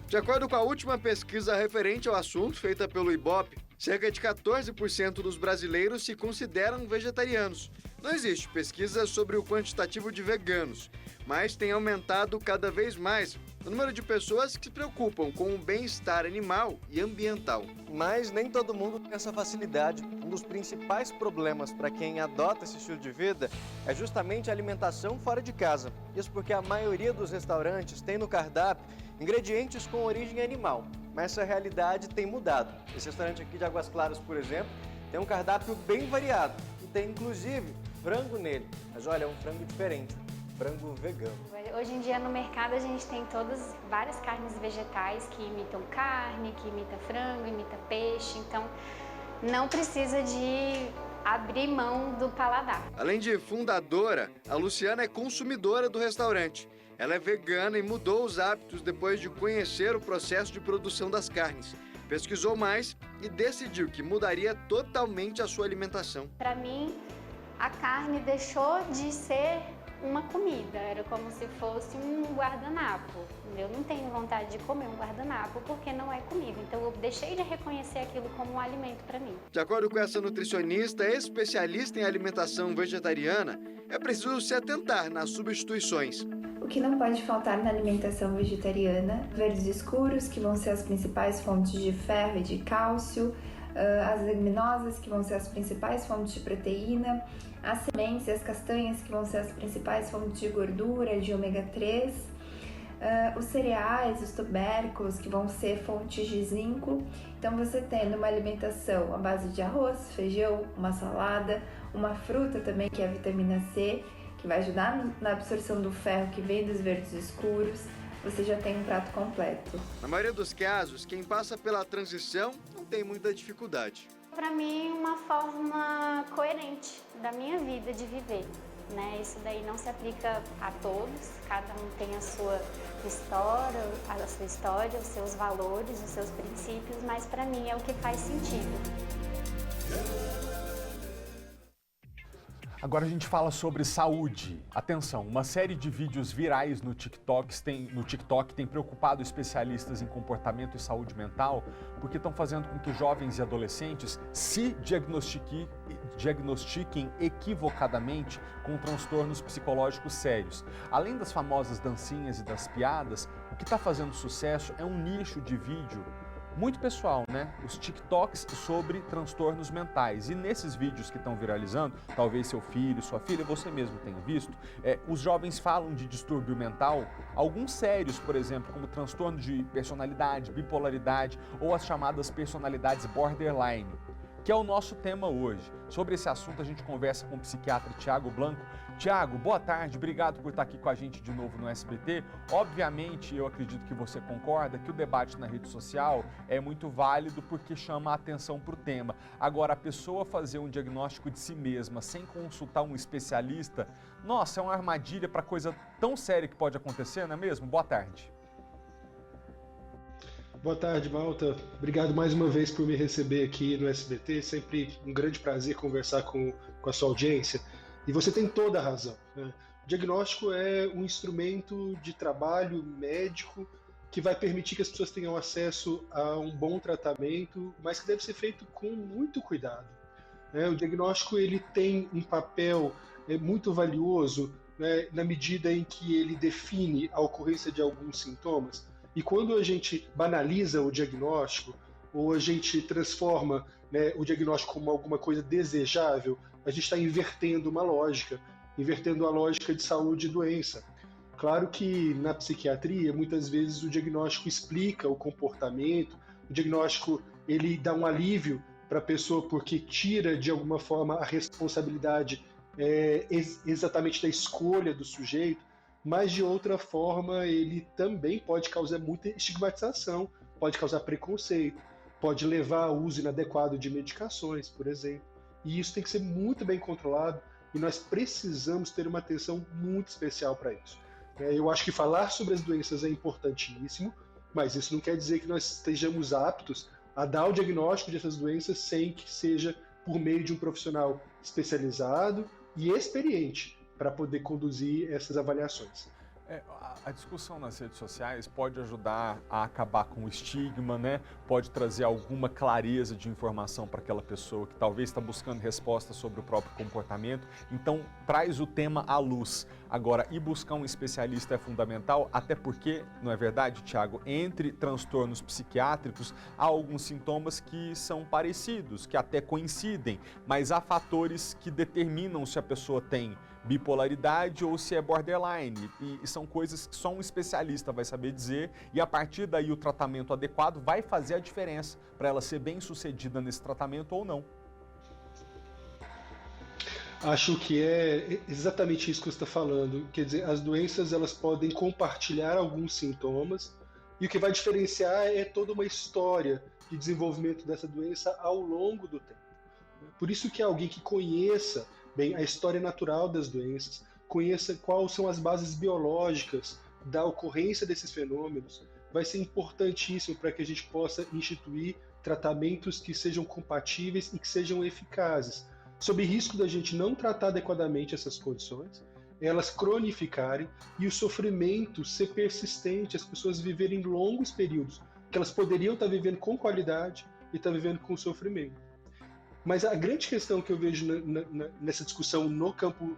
De acordo com a última pesquisa referente ao assunto, feita pelo Ibope, cerca de 14% dos brasileiros se consideram vegetarianos. Não existe pesquisa sobre o quantitativo de veganos, mas tem aumentado cada vez mais o número de pessoas que se preocupam com o bem-estar animal e ambiental. Mas nem todo mundo tem essa facilidade. Um dos principais problemas para quem adota esse estilo de vida é justamente a alimentação fora de casa. Isso porque a maioria dos restaurantes tem no cardápio ingredientes com origem animal. Mas essa realidade tem mudado. Esse restaurante aqui de Águas Claras, por exemplo, tem um cardápio bem variado. E tem inclusive frango nele. Mas olha, é um frango diferente. Frango vegano. Hoje em dia no mercado a gente tem várias carnes vegetais que imitam carne, que imita frango, imita peixe, então não precisa de abrir mão do paladar. Além de fundadora, a Luciana é consumidora do restaurante. Ela é vegana e mudou os hábitos depois de conhecer o processo de produção das carnes. Pesquisou mais e decidiu que mudaria totalmente a sua alimentação. Para mim, a carne deixou de ser uma comida, era como se fosse um guardanapo. Eu não tenho vontade de comer um guardanapo porque não é comigo, então eu deixei de reconhecer aquilo como um alimento para mim. De acordo com essa nutricionista especialista em alimentação vegetariana, é preciso se atentar nas substituições. O que não pode faltar na alimentação vegetariana, verdes escuros, que vão ser as principais fontes de ferro e de cálcio, as leguminosas, que vão ser as principais fontes de proteína, as sementes e as castanhas, que vão ser as principais fontes de gordura, de ômega 3, os cereais, os tubérculos, que vão ser fontes de zinco. Então, você tendo uma alimentação à base de arroz, feijão, uma salada, uma fruta também, que é a vitamina C, que vai ajudar na absorção do ferro que vem dos verdes escuros, você já tem um prato completo. Na maioria dos casos, quem passa pela transição não tem muita dificuldade. Para mim, uma forma coerente da minha vida de viver, né? Isso daí não se aplica a todos, cada um tem a sua história, os seus valores, os seus princípios, mas para mim é o que faz sentido. Agora a gente fala sobre saúde. Atenção, uma série de vídeos virais no TikTok tem preocupado especialistas em comportamento e saúde mental, porque estão fazendo com que jovens e adolescentes se diagnostiquem equivocadamente com transtornos psicológicos sérios. Além das famosas dancinhas e das piadas, o que está fazendo sucesso é um nicho de vídeo muito pessoal, né? Os TikToks sobre transtornos mentais. E nesses vídeos que estão viralizando, talvez seu filho, sua filha, você mesmo tenha visto, os jovens falam de distúrbio mental, alguns sérios, por exemplo, como transtorno de personalidade, bipolaridade ou as chamadas personalidades borderline, que é o nosso tema hoje. Sobre esse assunto a gente conversa com o psiquiatra Tiago Blanco. Tiago, boa tarde, obrigado por estar aqui com a gente de novo no SBT. Obviamente, eu acredito que você concorda que o debate na rede social é muito válido porque chama a atenção para o tema. Agora, a pessoa fazer um diagnóstico de si mesma sem consultar um especialista, nossa, é uma armadilha para coisa tão séria que pode acontecer, não é mesmo? Boa tarde. Boa tarde, Malta. Obrigado mais uma vez por me receber aqui no SBT. Sempre um grande prazer conversar com a sua audiência. E você tem toda a razão, né? O diagnóstico é um instrumento de trabalho médico que vai permitir que as pessoas tenham acesso a um bom tratamento, mas que deve ser feito com muito cuidado, né? O diagnóstico ele tem um papel muito valioso, né, na medida em que ele define a ocorrência de alguns sintomas. E quando a gente banaliza o diagnóstico, ou a gente transforma, né, o diagnóstico como alguma coisa desejável, a gente está invertendo uma lógica, invertendo a lógica de saúde e doença. Claro que na psiquiatria, muitas vezes o diagnóstico explica o comportamento, o diagnóstico ele dá um alívio para a pessoa porque tira de alguma forma a responsabilidade exatamente da escolha do sujeito, mas de outra forma ele também pode causar muita estigmatização, pode causar preconceito, pode levar ao uso inadequado de medicações, por exemplo. E isso tem que ser muito bem controlado e nós precisamos ter uma atenção muito especial para isso. Eu acho que falar sobre as doenças é importantíssimo, mas isso não quer dizer que nós estejamos aptos a dar o diagnóstico dessas doenças sem que seja por meio de um profissional especializado e experiente para poder conduzir essas avaliações. A discussão nas redes sociais pode ajudar a acabar com o estigma, né? Pode trazer alguma clareza de informação para aquela pessoa que talvez está buscando respostas sobre o próprio comportamento. Então, traz o tema à luz. Agora, ir buscar um especialista é fundamental, até porque, não é verdade, Tiago? Entre transtornos psiquiátricos, há alguns sintomas que são parecidos, que até coincidem, mas há fatores que determinam se a pessoa tem bipolaridade ou se é borderline, e são coisas que só um especialista vai saber dizer, e a partir daí o tratamento adequado vai fazer a diferença para ela ser bem sucedida nesse tratamento ou não. Acho que é exatamente isso que você está falando, quer dizer, as doenças elas podem compartilhar alguns sintomas, e o que vai diferenciar é toda uma história de desenvolvimento dessa doença ao longo do tempo. Por isso que alguém que conheça bem a história natural das doenças, conheça quais são as bases biológicas da ocorrência desses fenômenos, vai ser importantíssimo para que a gente possa instituir tratamentos que sejam compatíveis e que sejam eficazes, sob risco da gente não tratar adequadamente essas condições, elas cronificarem e o sofrimento ser persistente, as pessoas viverem longos períodos, que elas poderiam estar vivendo com qualidade e estar vivendo com sofrimento. Mas a grande questão que eu vejo nessa discussão no campo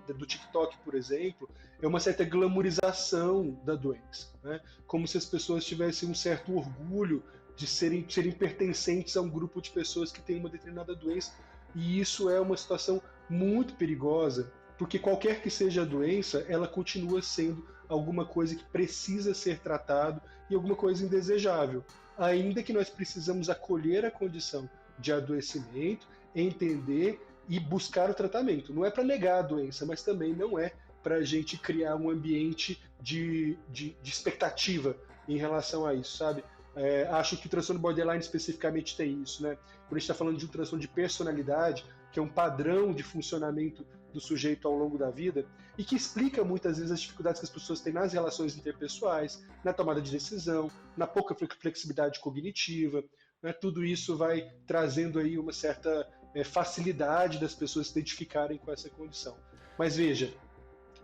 do TikTok, por exemplo, é uma certa glamorização da doença, né? Como se as pessoas tivessem um certo orgulho de serem pertencentes a um grupo de pessoas que tem uma determinada doença. E isso é uma situação muito perigosa, porque qualquer que seja a doença, ela continua sendo alguma coisa que precisa ser tratado e alguma coisa indesejável, ainda que nós precisamos acolher a condição de adoecimento, entender e buscar o tratamento. Não é para negar a doença, mas também não é para a gente criar um ambiente de expectativa em relação a isso, sabe? Acho que o transtorno borderline especificamente tem isso, né? Quando a gente está falando de um transtorno de personalidade, que é um padrão de funcionamento do sujeito ao longo da vida e que explica muitas vezes as dificuldades que as pessoas têm nas relações interpessoais, na tomada de decisão, na pouca flexibilidade cognitiva, né? Tudo isso vai trazendo aí uma certa facilidade das pessoas se identificarem com essa condição. Mas veja,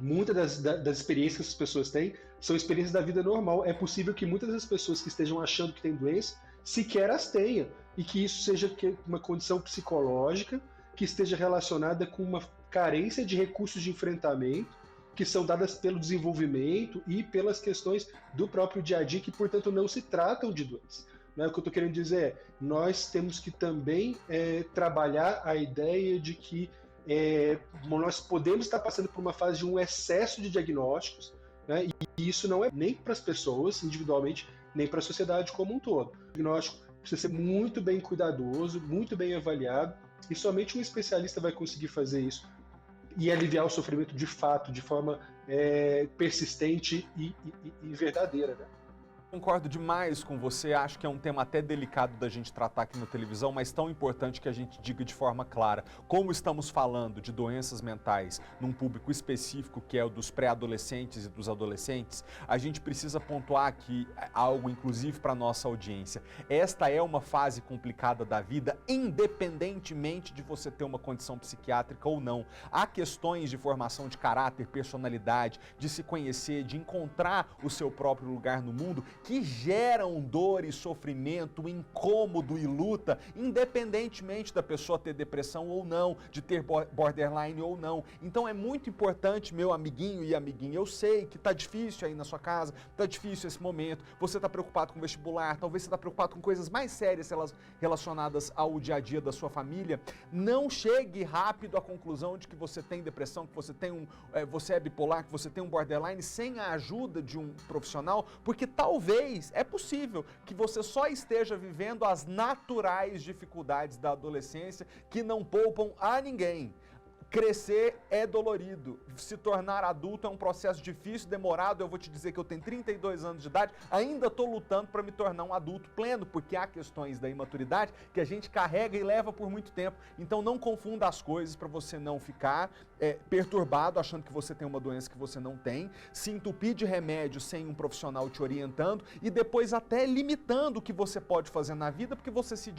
muitas das experiências que essas pessoas têm são experiências da vida normal. É possível que muitas das pessoas que estejam achando que têm doença sequer as tenham, e que isso seja uma condição psicológica que esteja relacionada com uma carência de recursos de enfrentamento que são dadas pelo desenvolvimento e pelas questões do próprio dia a dia, que, portanto, não se tratam de doença. Né? O que eu estou querendo dizer é, nós temos que também trabalhar a ideia de que nós podemos estar passando por uma fase de um excesso de diagnósticos, né? E isso não é nem para as pessoas individualmente, nem para a sociedade como um todo. O diagnóstico precisa ser muito bem cuidadoso, muito bem avaliado, e somente um especialista vai conseguir fazer isso e aliviar o sofrimento de fato, de forma persistente e verdadeira, né? Concordo demais com você, acho que é um tema até delicado da gente tratar aqui na televisão, mas tão importante que a gente diga de forma clara. Como estamos falando de doenças mentais num público específico, que é o dos pré-adolescentes e dos adolescentes, a gente precisa pontuar aqui algo, inclusive para a nossa audiência. Esta é uma fase complicada da vida, independentemente de você ter uma condição psiquiátrica ou não. Há questões de formação de caráter, personalidade, de se conhecer, de encontrar o seu próprio lugar no mundo, que geram dor e sofrimento, incômodo e luta, independentemente da pessoa ter depressão ou não, de ter borderline ou não. Então é muito importante, meu amiguinho e amiguinha, eu sei que tá difícil aí na sua casa, tá difícil esse momento, você tá preocupado com o vestibular, talvez você tá preocupado com coisas mais sérias relacionadas ao dia a dia da sua família. Não chegue rápido à conclusão de que você tem depressão, que você tem você é bipolar, que você tem um borderline sem a ajuda de um profissional, porque talvez é possível que você só esteja vivendo as naturais dificuldades da adolescência que não poupam a ninguém. Crescer é dolorido, se tornar adulto é um processo difícil, demorado. Eu vou te dizer que eu tenho 32 anos de idade, ainda estou lutando para me tornar um adulto pleno, porque há questões da imaturidade que a gente carrega e leva por muito tempo. Então não confunda as coisas para você não ficar perturbado, achando que você tem uma doença que você não tem, se entupir de remédio sem um profissional te orientando e depois até limitando o que você pode fazer na vida, porque você se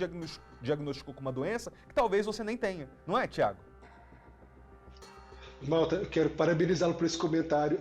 diagnosticou com uma doença que talvez você nem tenha. Não é, Tiago? Malta, eu quero parabenizá-lo por esse comentário,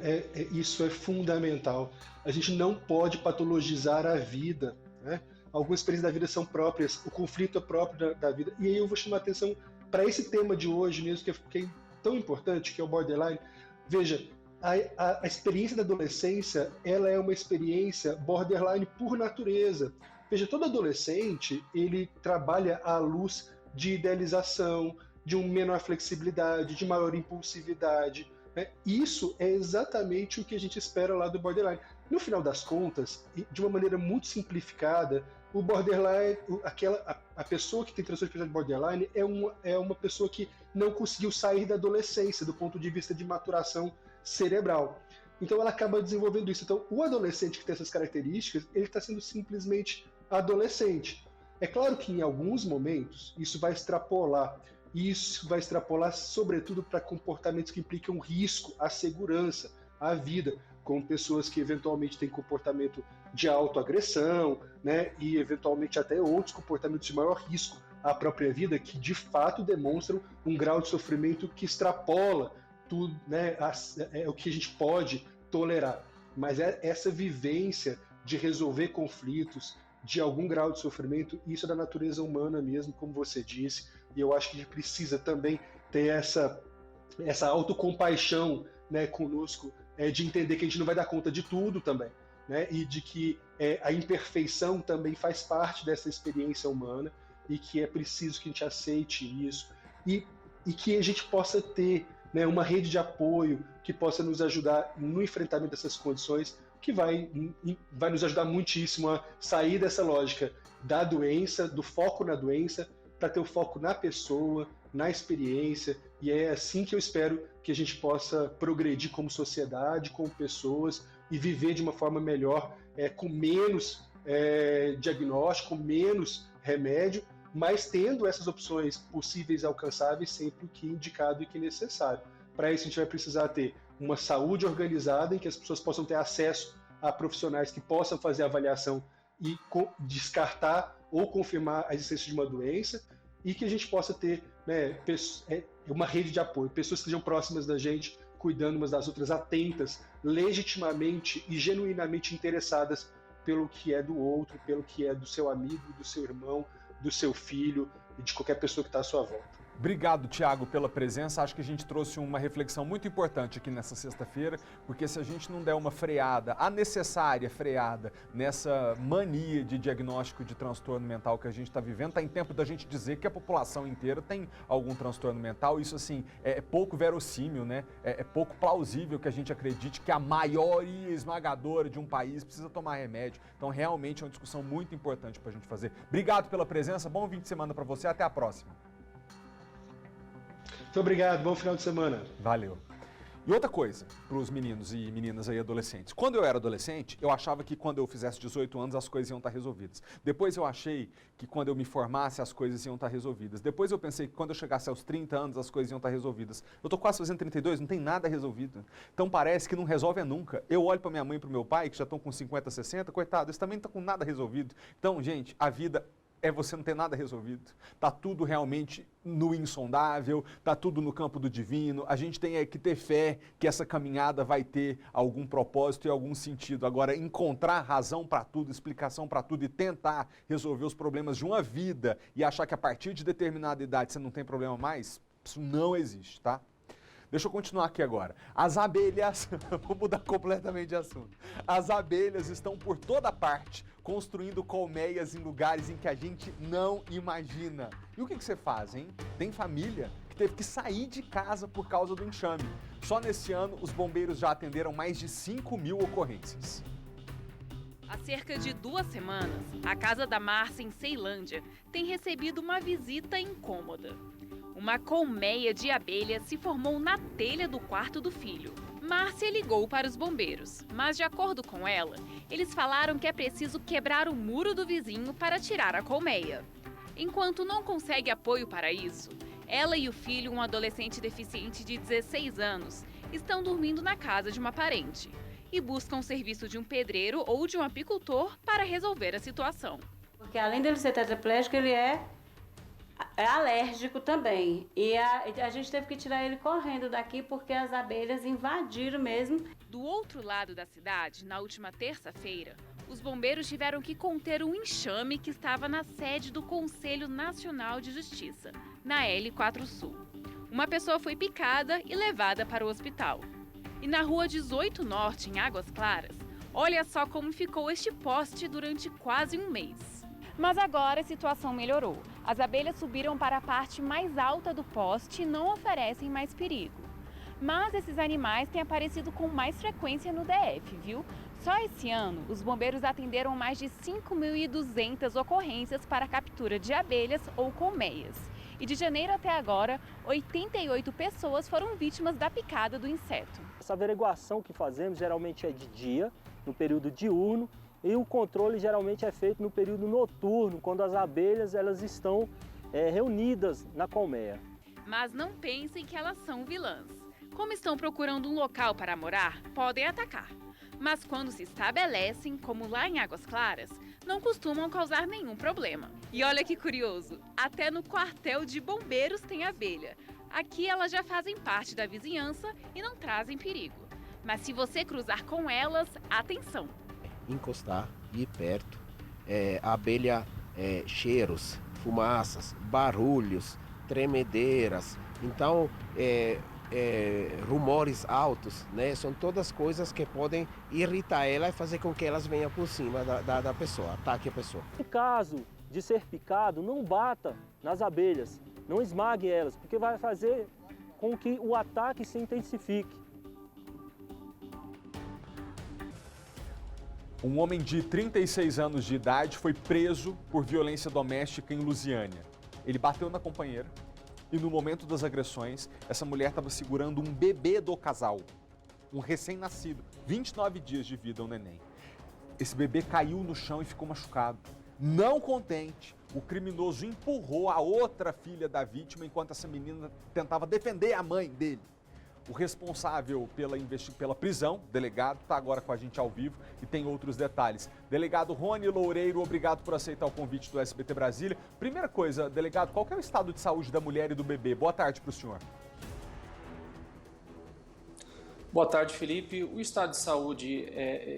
isso é fundamental. A gente não pode patologizar a vida, né? Algumas experiências da vida são próprias, o conflito é próprio da vida. E aí eu vou chamar a atenção para esse tema de hoje mesmo, que é tão importante, que é o borderline. Veja, a experiência da adolescência, ela é uma experiência borderline por natureza. Veja, todo adolescente, ele trabalha à luz de idealização, de uma menor flexibilidade, de maior impulsividade, né? Isso é exatamente o que a gente espera lá do borderline. No final das contas, de uma maneira muito simplificada, o borderline, a pessoa que tem transtorno de borderline é uma pessoa que não conseguiu sair da adolescência do ponto de vista de maturação cerebral. Então ela acaba desenvolvendo isso. Então o adolescente que tem essas características, ele está sendo simplesmente adolescente. É claro que em alguns momentos isso vai extrapolar. E isso vai extrapolar, sobretudo, para comportamentos que implicam risco à segurança, à vida, como pessoas que eventualmente têm comportamento de autoagressão, né, e eventualmente até outros comportamentos de maior risco à própria vida, que de fato demonstram um grau de sofrimento que extrapola tudo, né, o que a gente pode tolerar. Mas essa vivência de resolver conflitos, de algum grau de sofrimento, isso é da natureza humana mesmo, como você disse. E eu acho que a gente precisa também ter essa autocompaixão, né, conosco, de entender que a gente não vai dar conta de tudo também, né, e de que a imperfeição também faz parte dessa experiência humana e que é preciso que a gente aceite isso e que a gente possa ter, né, uma rede de apoio que possa nos ajudar no enfrentamento dessas condições, que vai nos ajudar muitíssimo a sair dessa lógica da doença, do foco na doença, para ter o foco na pessoa, na experiência, e é assim que eu espero que a gente possa progredir como sociedade, como pessoas, e viver de uma forma melhor, com menos diagnóstico, menos remédio, mas tendo essas opções possíveis e alcançáveis sempre que indicado e que necessário. Para isso a gente vai precisar ter uma saúde organizada em que as pessoas possam ter acesso a profissionais que possam fazer a avaliação e descartar ou confirmar a existência de uma doença, e que a gente possa ter, né, uma rede de apoio, pessoas que estejam próximas da gente, cuidando umas das outras, atentas, legitimamente e genuinamente interessadas pelo que é do outro, pelo que é do seu amigo, do seu irmão, do seu filho e de qualquer pessoa que está à sua volta. Obrigado, Tiago, pela presença. Acho que a gente trouxe uma reflexão muito importante aqui nessa sexta-feira, porque se a gente não der uma freada, a necessária freada, nessa mania de diagnóstico de transtorno mental que a gente está vivendo, está em tempo da gente dizer que a população inteira tem algum transtorno mental. Isso, assim, é pouco verossímil, né? É pouco plausível que a gente acredite que a maioria esmagadora de um país precisa tomar remédio. Então, realmente é uma discussão muito importante para a gente fazer. Obrigado pela presença, bom fim de semana para você, até a próxima. Muito obrigado, bom final de semana. Valeu. E outra coisa, para os meninos e meninas aí adolescentes. Quando eu era adolescente, eu achava que quando eu fizesse 18 anos as coisas iam estar resolvidas. Depois eu achei que quando eu me formasse as coisas iam estar resolvidas. Depois eu pensei que quando eu chegasse aos 30 anos as coisas iam estar resolvidas. Eu tô quase fazendo 32, não tem nada resolvido. Então parece que não resolve nunca. Eu olho para minha mãe e para o meu pai, que já estão com 50, 60, coitado, eles também não estão com nada resolvido. Então, gente, a vida é você não ter nada resolvido. Tá tudo realmente no insondável, tá tudo no campo do divino. A gente tem que ter fé que essa caminhada vai ter algum propósito e algum sentido. Agora, encontrar razão para tudo, explicação para tudo e tentar resolver os problemas de uma vida e achar que a partir de determinada idade você não tem problema mais, isso não existe, tá? Deixa eu continuar aqui agora. As abelhas, vou mudar completamente de assunto. As abelhas estão por toda parte, construindo colmeias em lugares em que a gente não imagina. E o que você faz, hein? Tem família que teve que sair de casa por causa do enxame. Só nesse ano, os bombeiros já atenderam mais de 5.000 ocorrências. Há cerca de 2 semanas, a casa da Márcia, em Ceilândia, tem recebido uma visita incômoda. Uma colmeia de abelhas se formou na telha do quarto do filho. Márcia ligou para os bombeiros, mas de acordo com ela, eles falaram que é preciso quebrar o muro do vizinho para tirar a colmeia. Enquanto não consegue apoio para isso, ela e o filho, um adolescente deficiente de 16 anos, estão dormindo na casa de uma parente e buscam o serviço de um pedreiro ou de um apicultor para resolver a situação. Porque além dele ser tetraplégico, ele é alérgico também. E a gente teve que tirar ele correndo daqui porque as abelhas invadiram mesmo. Do outro lado da cidade, na última terça-feira, os bombeiros tiveram que conter um enxame que estava na sede do Conselho Nacional de Justiça, na L4 Sul. Uma pessoa foi picada e levada para o hospital. E na Rua 18 Norte, em Águas Claras, olha só como ficou este poste durante quase um mês. Mas agora a situação melhorou. As abelhas subiram para a parte mais alta do poste e não oferecem mais perigo. Mas esses animais têm aparecido com mais frequência no DF, viu? Só esse ano, os bombeiros atenderam mais de 5.200 ocorrências para a captura de abelhas ou colmeias. E de janeiro até agora, 88 pessoas foram vítimas da picada do inseto. Essa averiguação que fazemos geralmente é de dia, no período diurno, e o controle geralmente é feito no período noturno, quando as abelhas elas estão reunidas na colmeia. Mas não pensem que elas são vilãs. Como estão procurando um local para morar, podem atacar. Mas quando se estabelecem, como lá em Águas Claras, não costumam causar nenhum problema. E olha que curioso, até no quartel de bombeiros tem abelha. Aqui elas já fazem parte da vizinhança e não trazem perigo. Mas se você cruzar com elas, atenção! Encostar, ir perto, a abelha, cheiros, fumaças, barulhos, tremedeiras, então rumores altos, né? São todas coisas que podem irritar ela e fazer com que elas venham por cima da pessoa, ataque a pessoa. Em caso de ser picado, não bata nas abelhas, não esmague elas, porque vai fazer com que o ataque se intensifique. Um homem de 36 anos de idade foi preso por violência doméstica em Lusiânia. Ele bateu na companheira, E no momento das agressões, essa mulher estava segurando um bebê do casal, um recém-nascido, 29 dias de vida, um neném. Esse bebê caiu no chão e ficou machucado. Não contente, o criminoso empurrou a outra filha da vítima enquanto essa menina tentava defender a mãe dele. O responsável pela prisão, delegado, está agora com a gente ao vivo e tem outros detalhes. Delegado Rony Loureiro, obrigado por aceitar o convite do SBT Brasília. Primeira coisa, delegado, qual que é o estado de saúde da mulher e do bebê? Boa tarde para o senhor. Boa tarde, Felipe. O estado de saúde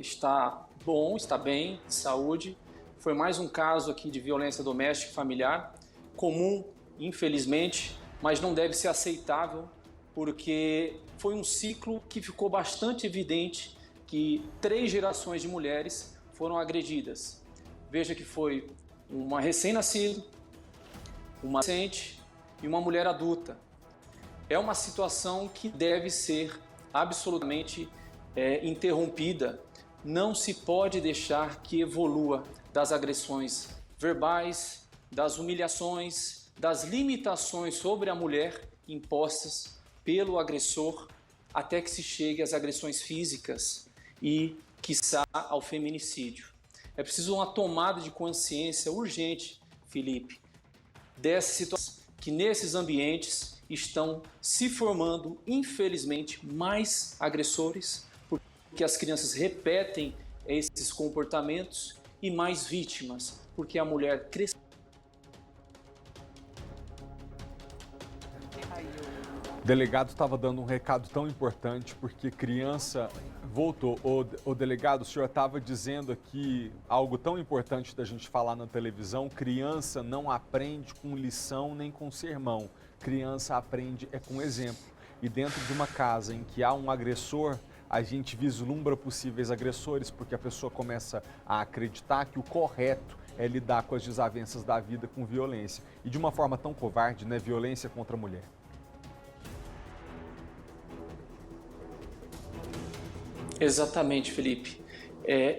está bom, está bem, de saúde. Foi mais um caso aqui de violência doméstica e familiar, comum, infelizmente, mas não deve ser aceitável, porque foi um ciclo que ficou bastante evidente que 3 gerações de mulheres foram agredidas. Veja que foi uma recém-nascida, uma adolescente e uma mulher adulta. É uma situação que deve ser absolutamente interrompida. Não se pode deixar que evolua das agressões verbais, das humilhações, das limitações sobre a mulher impostas pelo agressor, até que se chegue às agressões físicas e, quiçá, ao feminicídio. É preciso uma tomada de consciência urgente, Felipe, dessa situação que nesses ambientes estão se formando, infelizmente, mais agressores, porque as crianças repetem esses comportamentos, e mais vítimas, porque a mulher cresce. O delegado estava dando um recado tão importante, porque criança voltou. O delegado, o senhor estava dizendo aqui algo tão importante da gente falar na televisão: criança não aprende com lição nem com sermão. Criança aprende com exemplo. E dentro de uma casa em que há um agressor, a gente vislumbra possíveis agressores, porque a pessoa começa a acreditar que o correto é lidar com as desavenças da vida com violência. E de uma forma tão covarde, né? Violência contra a mulher. Exatamente, Felipe.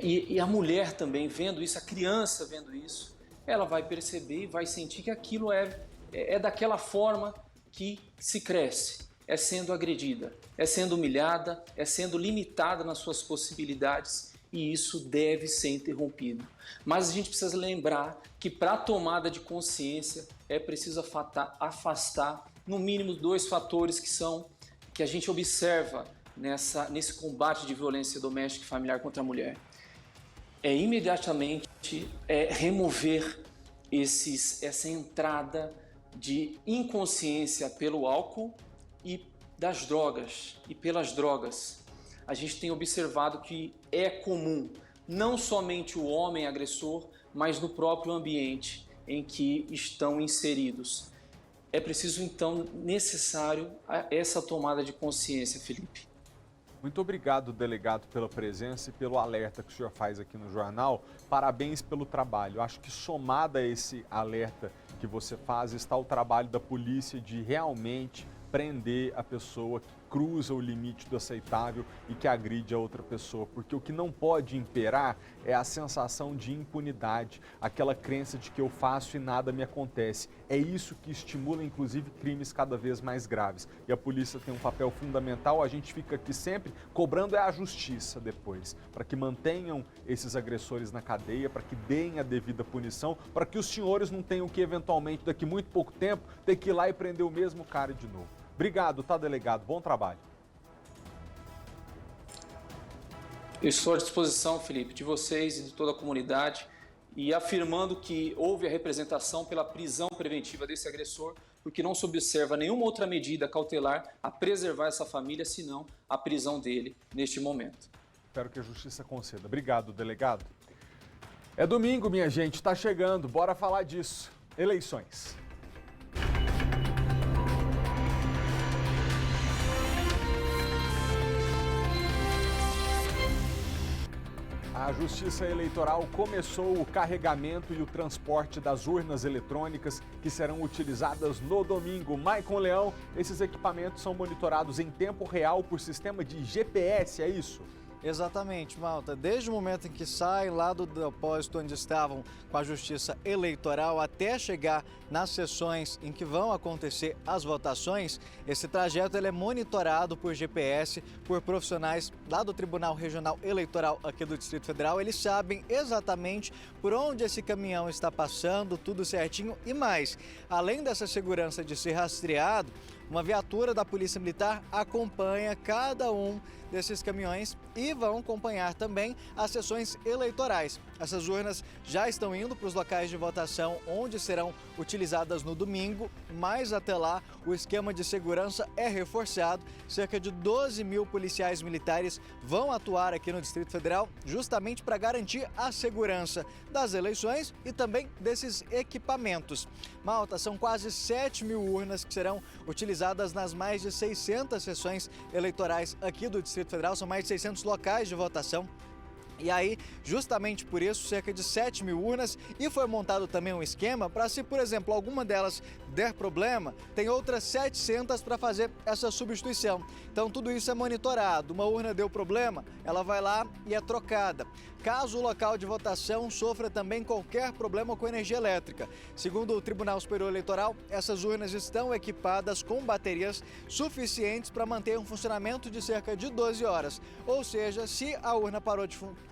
E a mulher também vendo isso, a criança vendo isso, ela vai perceber e vai sentir que aquilo é daquela forma que se cresce. É sendo agredida, é sendo humilhada, é sendo limitada nas suas possibilidades, e isso deve ser interrompido. Mas a gente precisa lembrar que para a tomada de consciência é preciso afastar no mínimo 2 fatores que a gente observa nesse combate de violência doméstica e familiar contra a mulher. É imediatamente remover essa entrada de inconsciência pelo álcool e das drogas e pelas drogas. A gente tem observado que é comum, não somente o homem agressor, mas no próprio ambiente em que estão inseridos. É preciso, então, necessário essa tomada de consciência, Felipe. Muito obrigado, delegado, pela presença e pelo alerta que o senhor faz aqui no jornal. Parabéns pelo trabalho. Acho que somado a esse alerta que você faz está o trabalho da polícia de realmente prender a pessoa que cruza o limite do aceitável e que agride a outra pessoa, porque o que não pode imperar é a sensação de impunidade, aquela crença de que eu faço e nada me acontece. É isso que estimula, inclusive, crimes cada vez mais graves. E a polícia tem um papel fundamental, a gente fica aqui sempre cobrando a justiça depois, para que mantenham esses agressores na cadeia, para que deem a devida punição, para que os senhores não tenham que, eventualmente, daqui muito pouco tempo, ter que ir lá e prender o mesmo cara de novo. Obrigado, tá, delegado? Bom trabalho. Eu estou à disposição, Felipe, de vocês e de toda a comunidade, e afirmando que houve a representação pela prisão preventiva desse agressor, porque não se observa nenhuma outra medida cautelar a preservar essa família, senão a prisão dele neste momento. Espero que a justiça conceda. Obrigado, delegado. É domingo, minha gente, está chegando. Bora falar disso. Eleições. A Justiça Eleitoral começou o carregamento e o transporte das urnas eletrônicas que serão utilizadas no domingo. Maicon Leão, esses equipamentos são monitorados em tempo real por sistema de GPS, é isso? Exatamente, Malta. Desde o momento em que saem lá do depósito onde estavam com a Justiça Eleitoral até chegar nas sessões em que vão acontecer as votações, esse trajeto ele é monitorado por GPS, por profissionais lá do Tribunal Regional Eleitoral aqui do Distrito Federal. Eles sabem exatamente por onde esse caminhão está passando, tudo certinho e mais. Além dessa segurança de ser rastreado, uma viatura da Polícia Militar acompanha cada um desses caminhões e vão acompanhar também as sessões eleitorais. Essas urnas já estão indo para os locais de votação onde serão utilizadas no domingo, mas até lá o esquema de segurança é reforçado. Cerca de 12 mil policiais militares vão atuar aqui no Distrito Federal justamente para garantir a segurança das eleições e também desses equipamentos. Malta, são quase 7 mil urnas que serão utilizadas nas mais de 600 sessões eleitorais aqui do Distrito Federal, são mais de 600 locais de votação. E aí, justamente por isso, cerca de 7 mil urnas, e foi montado também um esquema para, se por exemplo alguma delas der problema, tem outras 700 para fazer essa substituição. Então tudo isso é monitorado. Uma urna deu problema, ela vai lá e é trocada. Caso o local de votação sofra também qualquer problema com energia elétrica. Segundo o Tribunal Superior Eleitoral, essas urnas estão equipadas com baterias suficientes para manter um funcionamento de cerca de 12 horas. Ou seja, se a urna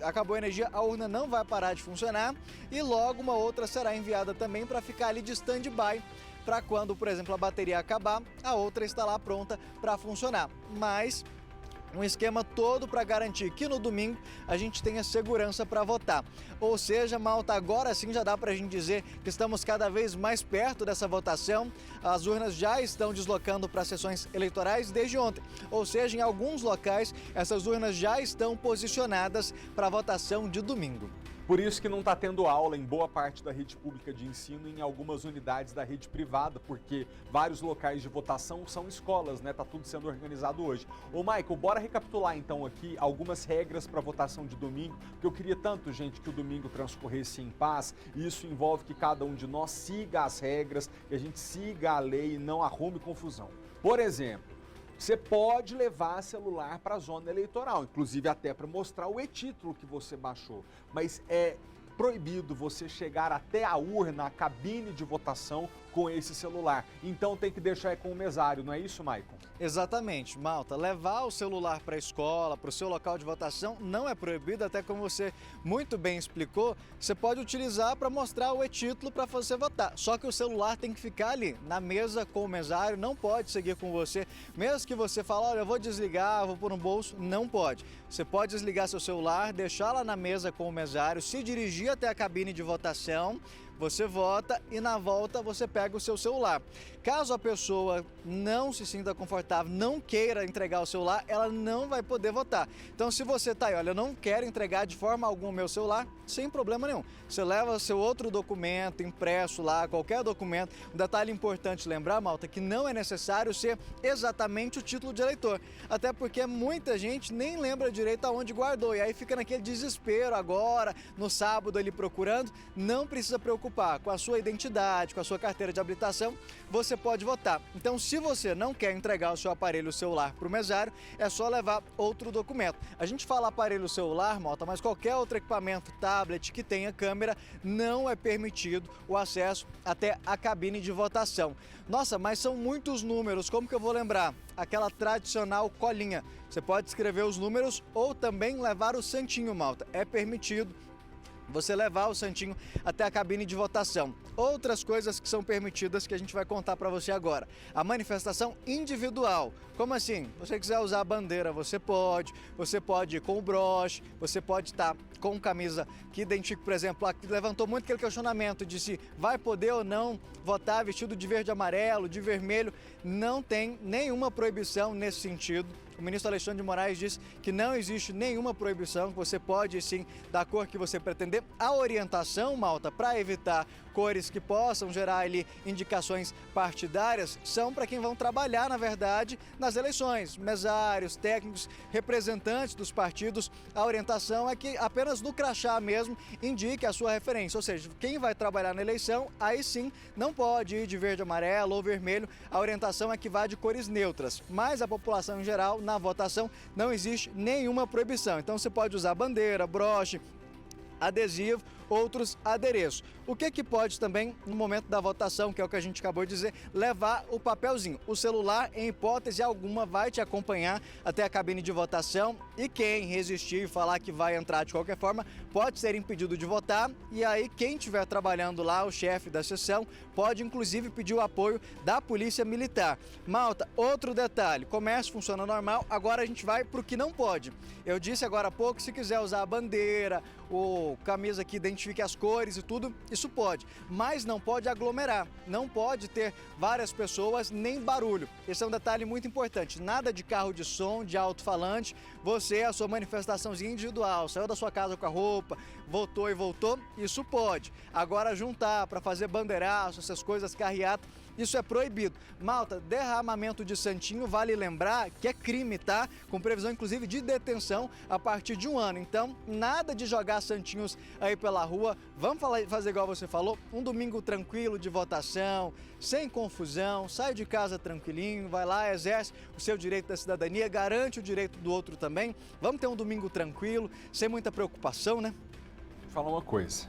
acabou a energia, a urna não vai parar de funcionar e logo uma outra será enviada também para ficar ali de stand-by, para quando, por exemplo, a bateria acabar, a outra está lá pronta para funcionar. Mas um esquema todo para garantir que no domingo a gente tenha segurança para votar. Ou seja, Malta, agora sim já dá para a gente dizer que estamos cada vez mais perto dessa votação. As urnas já estão deslocando para sessões eleitorais desde ontem. Ou seja, em alguns locais essas urnas já estão posicionadas para a votação de domingo. Por isso que não está tendo aula em boa parte da rede pública de ensino e em algumas unidades da rede privada, porque vários locais de votação são escolas, né? Tá tudo sendo organizado hoje. Ô, Michael, bora recapitular então aqui algumas regras para votação de domingo, porque eu queria tanto, gente, que o domingo transcorresse em paz, e isso envolve que cada um de nós siga as regras, que a gente siga a lei e não arrume confusão. Por exemplo, você pode levar celular para a zona eleitoral, inclusive até para mostrar o e-título que você baixou. Mas é proibido você chegar até a urna, a cabine de votação com esse celular. Então tem que deixar com o mesário, não é isso, Maicon? Exatamente, Malta. Levar o celular para a escola, para o seu local de votação, não é proibido, até como você muito bem explicou, você pode utilizar para mostrar o e-título para você votar. Só que o celular tem que ficar ali, na mesa com o mesário, não pode seguir com você. Mesmo que você fale, olha, eu vou desligar, vou pôr no bolso, não pode. Você pode desligar seu celular, deixar lá na mesa com o mesário, se dirigir até a cabine de votação, você vota e na volta você pega o seu celular. Caso a pessoa não se sinta confortável, não queira entregar o celular, ela não vai poder votar. Então se você tá aí, olha, eu não quero entregar de forma alguma o meu celular, sem problema nenhum. Você leva seu outro documento impresso lá, qualquer documento. Um detalhe importante lembrar, Malta, que não é necessário ser exatamente o título de eleitor. Até porque muita gente nem lembra direito aonde guardou. E aí fica naquele desespero agora, no sábado ali procurando. Não precisa preocupar com a sua identidade, com a sua carteira de habilitação, você pode votar. Então, se você não quer entregar o seu aparelho celular para o mesário, é só levar outro documento. A gente fala aparelho celular, Malta, mas qualquer outro equipamento, tablet que tenha câmera, não é permitido o acesso até a cabine de votação. Nossa, mas são muitos números, como que eu vou lembrar? Aquela tradicional colinha. Você pode escrever os números ou também levar o santinho, Malta. É permitido você levar o santinho até a cabine de votação. Outras coisas que são permitidas que a gente vai contar para você agora. A manifestação individual. Como assim? Se você quiser usar a bandeira, você pode ir com o broche, você pode estar com camisa que identifica, por exemplo, aqui levantou muito aquele questionamento de se vai poder ou não votar vestido de verde e amarelo, de vermelho. Não tem nenhuma proibição nesse sentido. O ministro Alexandre de Moraes disse que não existe nenhuma proibição, que você pode sim, da cor que você pretender. A orientação, Malta, para evitar cores que possam gerar ali indicações partidárias são para quem vão trabalhar, na verdade, nas eleições. Mesários, técnicos, representantes dos partidos. A orientação é que apenas no crachá mesmo indique a sua referência. Ou seja, quem vai trabalhar na eleição, aí sim não pode ir de verde, amarelo ou vermelho. A orientação é que vá de cores neutras. Mas a população em geral, na votação, não existe nenhuma proibição. Então você pode usar bandeira, broche, adesivo, outros adereços. O que pode também, no momento da votação, que é o que a gente acabou de dizer, levar o papelzinho. O celular, em hipótese alguma, vai te acompanhar até a cabine de votação e quem resistir e falar que vai entrar de qualquer forma, pode ser impedido de votar e aí quem estiver trabalhando lá, o chefe da sessão, pode inclusive pedir o apoio da Polícia Militar. Malta, outro detalhe, comércio funciona normal, agora a gente vai para o que não pode. Eu disse agora há pouco, se quiser usar a bandeira, ou camisa que identifique as cores e tudo, isso pode, mas não pode aglomerar, não pode ter várias pessoas nem barulho. Esse é um detalhe muito importante, nada de carro de som, de alto-falante, você, a sua manifestaçãozinha individual, saiu da sua casa com a roupa, votou e voltou, isso pode. Agora juntar para fazer bandeiraço, essas coisas, carreata, isso é proibido. Malta, derramamento de santinho, vale lembrar que é crime, tá? Com previsão, inclusive, de detenção a partir de 1 ano. Então, nada de jogar santinhos aí pela rua. Vamos fazer igual você falou, um domingo tranquilo de votação, sem confusão, sai de casa tranquilinho, vai lá, exerce o seu direito da cidadania, garante o direito do outro também. Vamos ter um domingo tranquilo, sem muita preocupação, né? Vou falar uma coisa.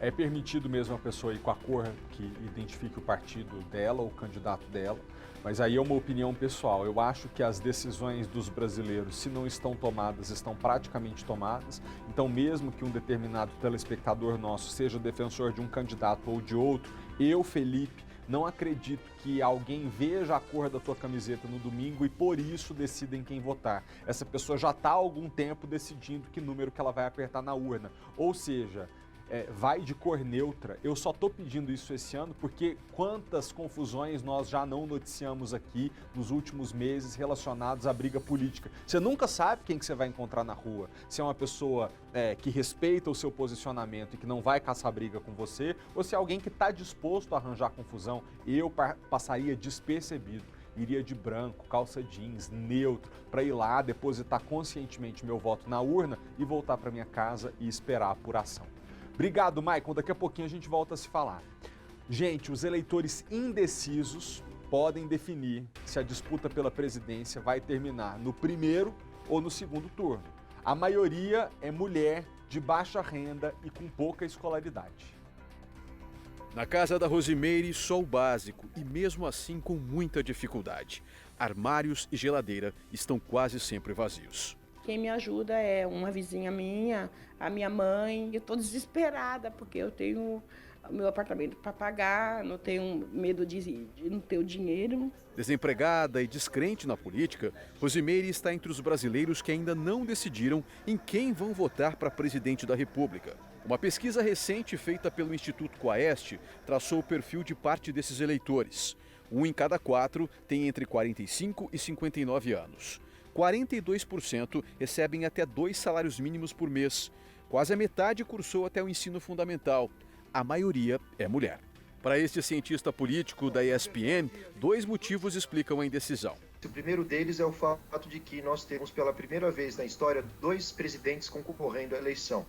É permitido mesmo a pessoa ir com a cor que identifique o partido dela ou o candidato dela, mas aí é uma opinião pessoal. Eu acho que as decisões dos brasileiros, se não estão tomadas, estão praticamente tomadas. Então, mesmo que um determinado telespectador nosso seja defensor de um candidato ou de outro, eu, Felipe, não acredito que alguém veja a cor da tua camiseta no domingo e por isso decida em quem votar. Essa pessoa já está há algum tempo decidindo que número que ela vai apertar na urna. Ou seja, vai de cor neutra. Eu só estou pedindo isso esse ano porque quantas confusões nós já não noticiamos aqui nos últimos meses relacionados à briga política. Você nunca sabe quem que você vai encontrar na rua. Se é uma pessoa que respeita o seu posicionamento e que não vai caçar briga com você, ou se é alguém que está disposto a arranjar confusão. Eu passaria despercebido. Iria de branco, calça jeans, neutro, para ir lá depositar conscientemente meu voto na urna e voltar para minha casa e esperar a apuração. Obrigado, Maicon. Daqui a pouquinho a gente volta a se falar. Gente, os eleitores indecisos podem definir se a disputa pela presidência vai terminar no primeiro ou no segundo turno. A maioria é mulher, de baixa renda e com pouca escolaridade. Na casa da Rosimeire, só o básico e mesmo assim com muita dificuldade. Armários e geladeira estão quase sempre vazios. Quem me ajuda é uma vizinha minha, a minha mãe. Eu estou desesperada porque eu tenho o meu apartamento para pagar, não tenho medo de não ter o dinheiro. Desempregada e descrente na política, Rosimeire está entre os brasileiros que ainda não decidiram em quem vão votar para presidente da República. Uma pesquisa recente feita pelo Instituto Quaest traçou o perfil de parte desses eleitores. 1 em cada 4 tem entre 45 e 59 anos. 42% recebem até 2 salários mínimos por mês. Quase a metade cursou até o ensino fundamental. A maioria é mulher. Para este cientista político da ESPN, 2 motivos explicam a indecisão. O primeiro deles é o fato de que nós temos pela primeira vez na história 2 presidentes concorrendo à eleição.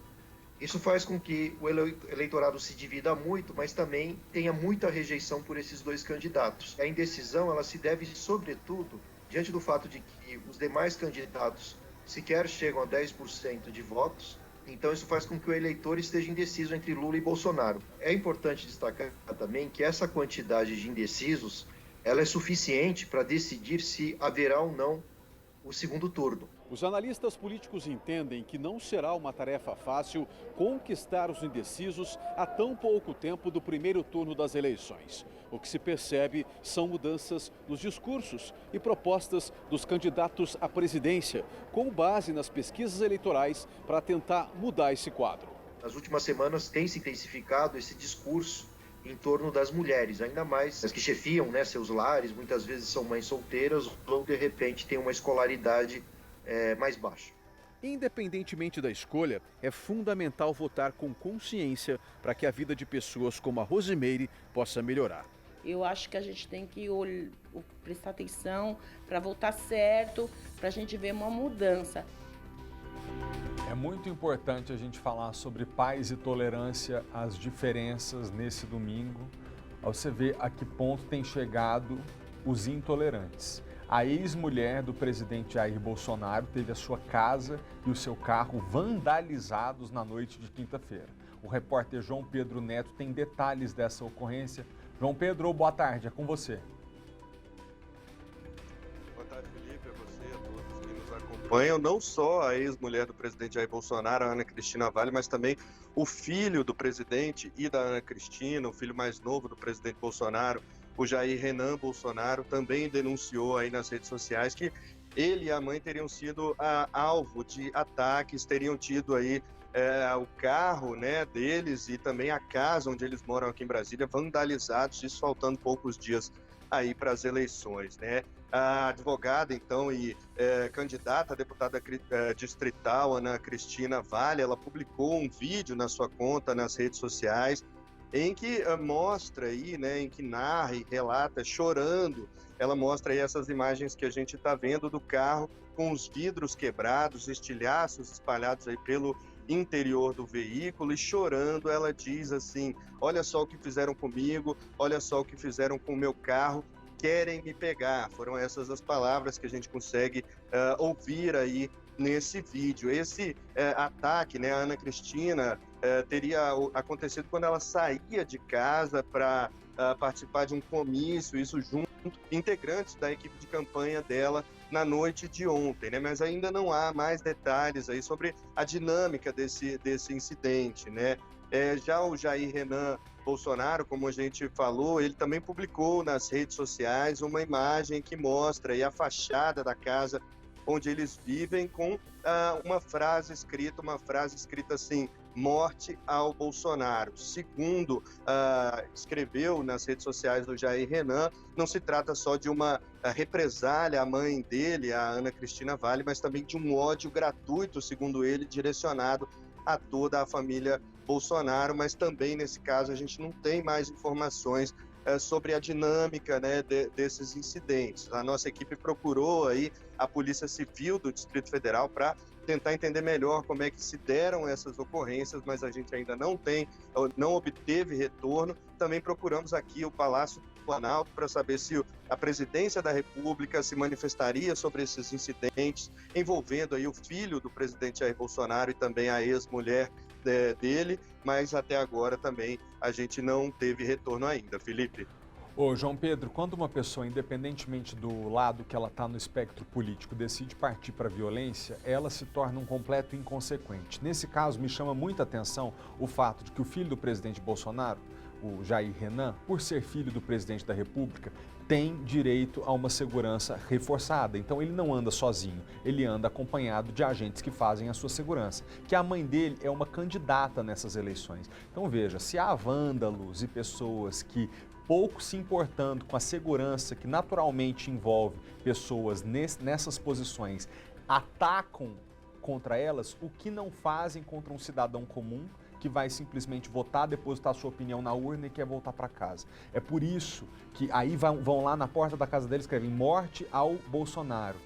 Isso faz com que o eleitorado se divida muito, mas também tenha muita rejeição por esses 2 candidatos. A indecisão ela se deve, sobretudo, diante do fato de que os demais candidatos sequer chegam a 10% de votos, então isso faz com que o eleitor esteja indeciso entre Lula e Bolsonaro. É importante destacar também que essa quantidade de indecisos ela é suficiente para decidir se haverá ou não o segundo turno. Os analistas políticos entendem que não será uma tarefa fácil conquistar os indecisos a tão pouco tempo do primeiro turno das eleições. O que se percebe são mudanças nos discursos e propostas dos candidatos à presidência, com base nas pesquisas eleitorais para tentar mudar esse quadro. Nas últimas semanas tem se intensificado esse discurso em torno das mulheres, ainda mais as que chefiam, seus lares, muitas vezes são mães solteiras ou de repente têm uma escolaridade mais baixa. Independentemente da escolha, é fundamental votar com consciência para que a vida de pessoas como a Rosimeire possa melhorar. Eu acho que a gente tem que prestar atenção para votar certo, para a gente ver uma mudança. É muito importante a gente falar sobre paz e tolerância às diferenças nesse domingo. Você vê a que ponto tem chegado os intolerantes. A ex-mulher do presidente Jair Bolsonaro teve a sua casa e o seu carro vandalizados na noite de quinta-feira. O repórter João Pedro Neto tem detalhes dessa ocorrência. João Pedro, boa tarde, é com você. Boa tarde, Felipe, a você e a todos que nos acompanham. Não só a ex-mulher do presidente Jair Bolsonaro, a Ana Cristina Vale, mas também o filho do presidente e da Ana Cristina, o filho mais novo do presidente Bolsonaro, o Jair Renan Bolsonaro, também denunciou aí nas redes sociais que ele e a mãe teriam sido alvo de ataques, teriam tido aí o carro, né, deles e também a casa onde eles moram aqui em Brasília vandalizados, isso faltando poucos dias aí para as eleições, né? A advogada, então, e candidata a deputada distrital, Ana Cristina Vale, ela publicou um vídeo na sua conta nas redes sociais em que mostra aí, né, em que narra e relata, chorando, ela mostra aí essas imagens que a gente está vendo do carro com os vidros quebrados, estilhaços espalhados aí pelo interior do veículo e chorando, ela diz assim: olha só o que fizeram comigo, olha só o que fizeram com o meu carro, querem me pegar. Foram essas as palavras que a gente consegue ouvir aí nesse vídeo. Esse ataque, né, a Ana Cristina teria acontecido quando ela saía de casa para participar de um comício, isso junto integrantes da equipe de campanha dela na noite de ontem, né? Mas ainda não há mais detalhes aí sobre a dinâmica desse incidente, né? Já o Jair Renan Bolsonaro, como a gente falou, ele também publicou nas redes sociais uma imagem que mostra aí a fachada da casa onde eles vivem com uma frase escrita assim: morte ao Bolsonaro. Segundo escreveu nas redes sociais do Jair Renan, não se trata só de uma represália à mãe dele, a Ana Cristina Vale, mas também de um ódio gratuito, segundo ele, direcionado a toda a família Bolsonaro, mas também nesse caso a gente não tem mais informações sobre a dinâmica, né, desses incidentes. A nossa equipe procurou aí a Polícia Civil do Distrito Federal para tentar entender melhor como é que se deram essas ocorrências, mas a gente ainda não obteve retorno. Também procuramos aqui o Palácio do Planalto para saber se a Presidência da República se manifestaria sobre esses incidentes, envolvendo aí o filho do presidente Jair Bolsonaro e também a ex-mulher dele, mas até agora também a gente não teve retorno ainda. Felipe. Ô, João Pedro, quando uma pessoa, independentemente do lado que ela está no espectro político, decide partir para a violência, ela se torna um completo inconsequente. Nesse caso, me chama muita atenção o fato de que o filho do presidente Bolsonaro, o Jair Renan, por ser filho do presidente da República, tem direito a uma segurança reforçada. Então ele não anda sozinho, ele anda acompanhado de agentes que fazem a sua segurança. Que a mãe dele é uma candidata nessas eleições. Então veja, se há vândalos e pessoas que, pouco se importando com a segurança que naturalmente envolve pessoas nessas posições, atacam contra elas, o que não fazem contra um cidadão comum que vai simplesmente votar, depositar sua opinião na urna e quer voltar para casa. É por isso que aí vão lá na porta da casa dele e escrevem morte ao Bolsonaro.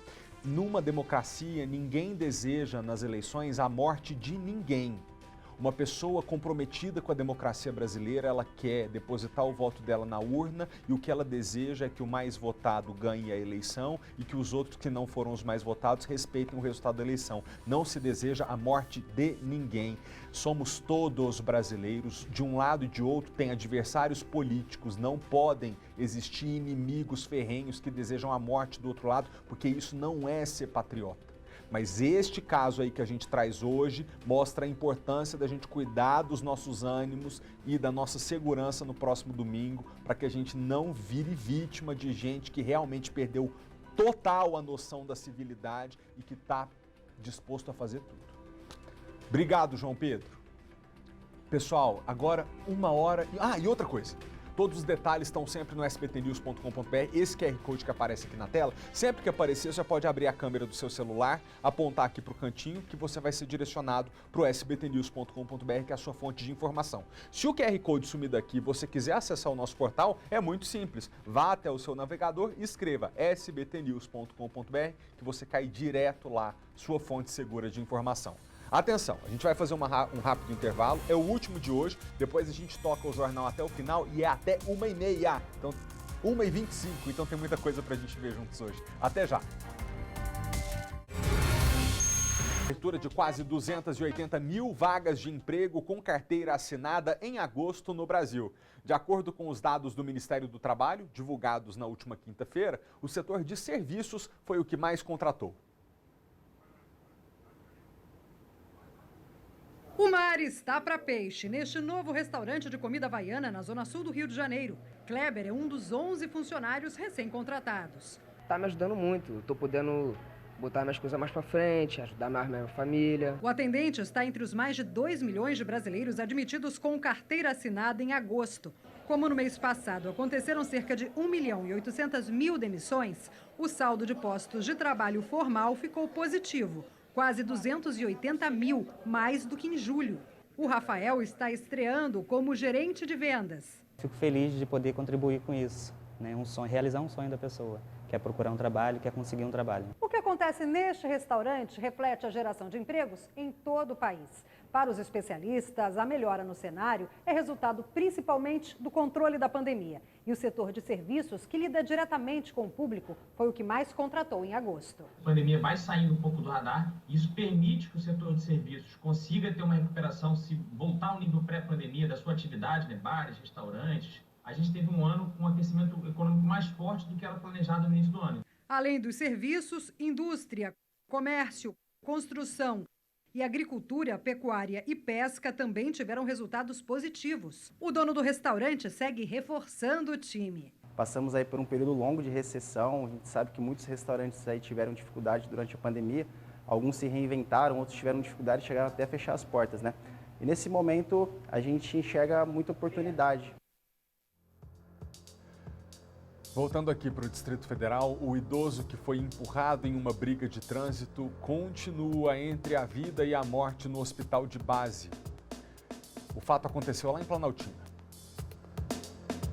Numa democracia, ninguém deseja nas eleições a morte de ninguém. Uma pessoa comprometida com a democracia brasileira, ela quer depositar o voto dela na urna e o que ela deseja é que o mais votado ganhe a eleição e que os outros que não foram os mais votados respeitem o resultado da eleição. Não se deseja a morte de ninguém. Somos todos brasileiros, de um lado e de outro tem adversários políticos, não podem existir inimigos ferrenhos que desejam a morte do outro lado, porque isso não é ser patriota. Mas este caso aí que a gente traz hoje mostra a importância da gente cuidar dos nossos ânimos e da nossa segurança no próximo domingo, para que a gente não vire vítima de gente que realmente perdeu total a noção da civilidade e que está disposto a fazer tudo. Obrigado, João Pedro. Pessoal, agora 1 hora... e outra coisa. Todos os detalhes estão sempre no sbtnews.com.br, esse QR Code que aparece aqui na tela. Sempre que aparecer, você pode abrir a câmera do seu celular, apontar aqui para o cantinho, que você vai ser direcionado para o sbtnews.com.br, que é a sua fonte de informação. Se o QR Code sumir daqui e você quiser acessar o nosso portal, é muito simples. Vá até o seu navegador e escreva sbtnews.com.br, que você cai direto lá, sua fonte segura de informação. Atenção, a gente vai fazer um rápido intervalo, é o último de hoje, depois a gente toca o jornal até o final e é até 1h30, então 1h25, então tem muita coisa pra gente ver juntos hoje. Até já! Abertura de quase 280 mil vagas de emprego com carteira assinada em agosto no Brasil. De acordo com os dados do Ministério do Trabalho, divulgados na última quinta-feira, o setor de serviços foi o que mais contratou. O mar está para peixe neste novo restaurante de comida havaiana na zona sul do Rio de Janeiro. Kleber é um dos 11 funcionários recém-contratados. Tá me ajudando muito, estou podendo botar minhas coisas mais para frente, ajudar mais minha família. O atendente está entre os mais de 2 milhões de brasileiros admitidos com carteira assinada em agosto. Como no mês passado aconteceram cerca de 1.800.000 demissões, o saldo de postos de trabalho formal ficou positivo. Quase 280 mil, mais do que em julho. O Rafael está estreando como gerente de vendas. Fico feliz de poder contribuir com isso, né? Realizar um sonho da pessoa, que é procurar um trabalho, que é conseguir um trabalho. O que acontece neste restaurante reflete a geração de empregos em todo o país. Para os especialistas, a melhora no cenário é resultado principalmente do controle da pandemia. E o setor de serviços, que lida diretamente com o público, foi o que mais contratou em agosto. A pandemia vai saindo um pouco do radar, isso permite que o setor de serviços consiga ter uma recuperação, se voltar ao nível pré-pandemia da sua atividade, né, bares, restaurantes. A gente teve um ano com um aquecimento econômico mais forte do que era planejado no início do ano. Além dos serviços, indústria, comércio, construção e agricultura, pecuária e pesca também tiveram resultados positivos. O dono do restaurante segue reforçando o time. Passamos aí por um período longo de recessão, a gente sabe que muitos restaurantes aí tiveram dificuldade durante a pandemia, alguns se reinventaram, outros tiveram dificuldade e chegaram até a fechar as portas, né? E nesse momento a gente enxerga muita oportunidade. Voltando aqui para o Distrito Federal, o idoso que foi empurrado em uma briga de trânsito continua entre a vida e a morte no hospital de base. O fato aconteceu lá em Planaltina.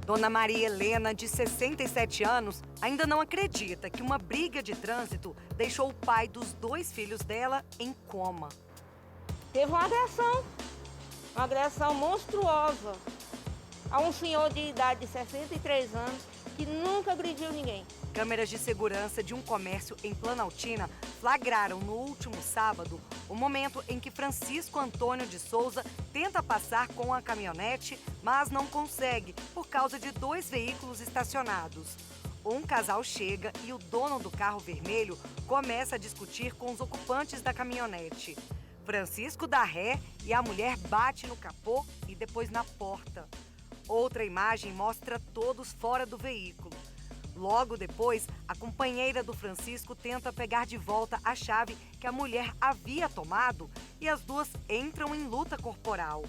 Dona Maria Helena, de 67 anos, ainda não acredita que uma briga de trânsito deixou o pai dos 2 filhos dela em coma. Teve uma agressão monstruosa a um senhor de idade de 63 anos, que nunca agrediu ninguém. Câmeras de segurança de um comércio em Planaltina flagraram no último sábado o momento em que Francisco Antônio de Souza tenta passar com a caminhonete, mas não consegue por causa de 2 veículos estacionados. Um casal chega e o dono do carro vermelho começa a discutir com os ocupantes da caminhonete. Francisco dá ré e a mulher bate no capô e depois na porta. Outra imagem mostra todos fora do veículo. Logo depois, a companheira do Francisco tenta pegar de volta a chave que a mulher havia tomado e as duas entram em luta corporal.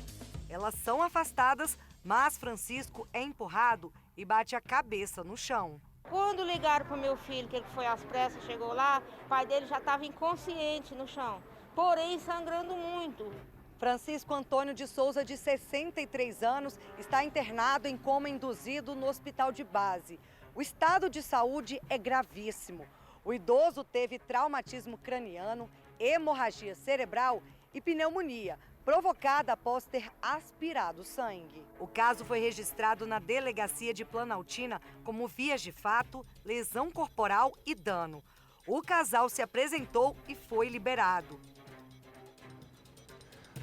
Elas são afastadas, mas Francisco é empurrado e bate a cabeça no chão. Quando ligaram para o meu filho, que ele foi às pressas, chegou lá, o pai dele já estava inconsciente no chão, porém sangrando muito. Francisco Antônio de Souza, de 63 anos, está internado em coma induzido no hospital de base. O estado de saúde é gravíssimo. O idoso teve traumatismo craniano, hemorragia cerebral e pneumonia, provocada após ter aspirado sangue. O caso foi registrado na delegacia de Planaltina como vias de fato, lesão corporal e dano. O casal se apresentou e foi liberado.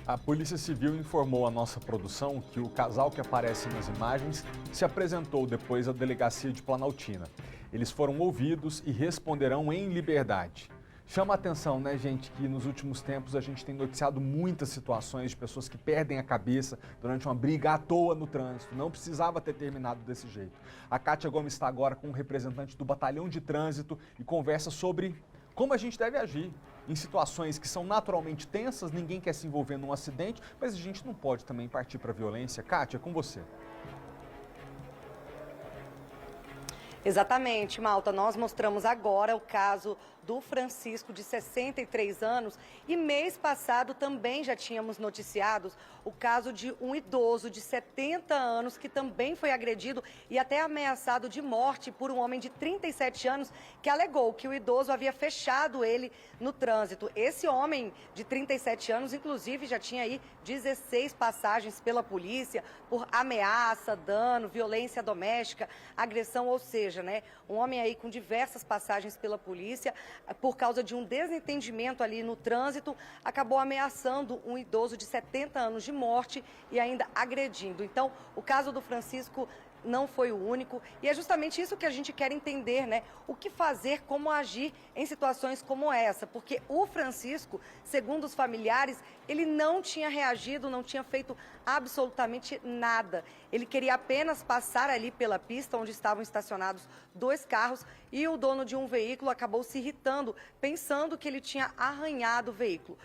A Polícia Civil informou à nossa produção que o casal que aparece nas imagens se apresentou depois à delegacia de Planaltina. Eles foram ouvidos e responderão em liberdade. Chama a atenção, né, gente, que nos últimos tempos a gente tem noticiado muitas situações de pessoas que perdem a cabeça durante uma briga à toa no trânsito. Não precisava ter terminado desse jeito. A Kátia Gomes está agora com um representante do Batalhão de Trânsito e conversa sobre como a gente deve agir em situações que são naturalmente tensas, ninguém quer se envolver num acidente, mas a gente não pode também partir para a violência. Kátia, é com você. Exatamente, Malta. Nós mostramos agora o caso do Francisco, de 63 anos, e mês passado também já tínhamos noticiados o caso de um idoso de 70 anos que também foi agredido e até ameaçado de morte por um homem de 37 anos que alegou que o idoso havia fechado ele no trânsito. Esse homem de 37 anos, inclusive, já tinha aí 16 passagens pela polícia por ameaça, dano, violência doméstica, agressão, ou seja, né, um homem aí com diversas passagens pela polícia, por causa de um desentendimento ali no trânsito, acabou ameaçando um idoso de 70 anos de morte e ainda agredindo. Então, o caso do Francisco não foi o único e é justamente isso que a gente quer entender, né? O que fazer, como agir em situações como essa, porque o Francisco, segundo os familiares, ele não tinha reagido, não tinha feito absolutamente nada. Ele queria apenas passar ali pela pista onde estavam estacionados 2 carros e o dono de um veículo acabou se irritando, pensando que ele tinha arranhado o veículo.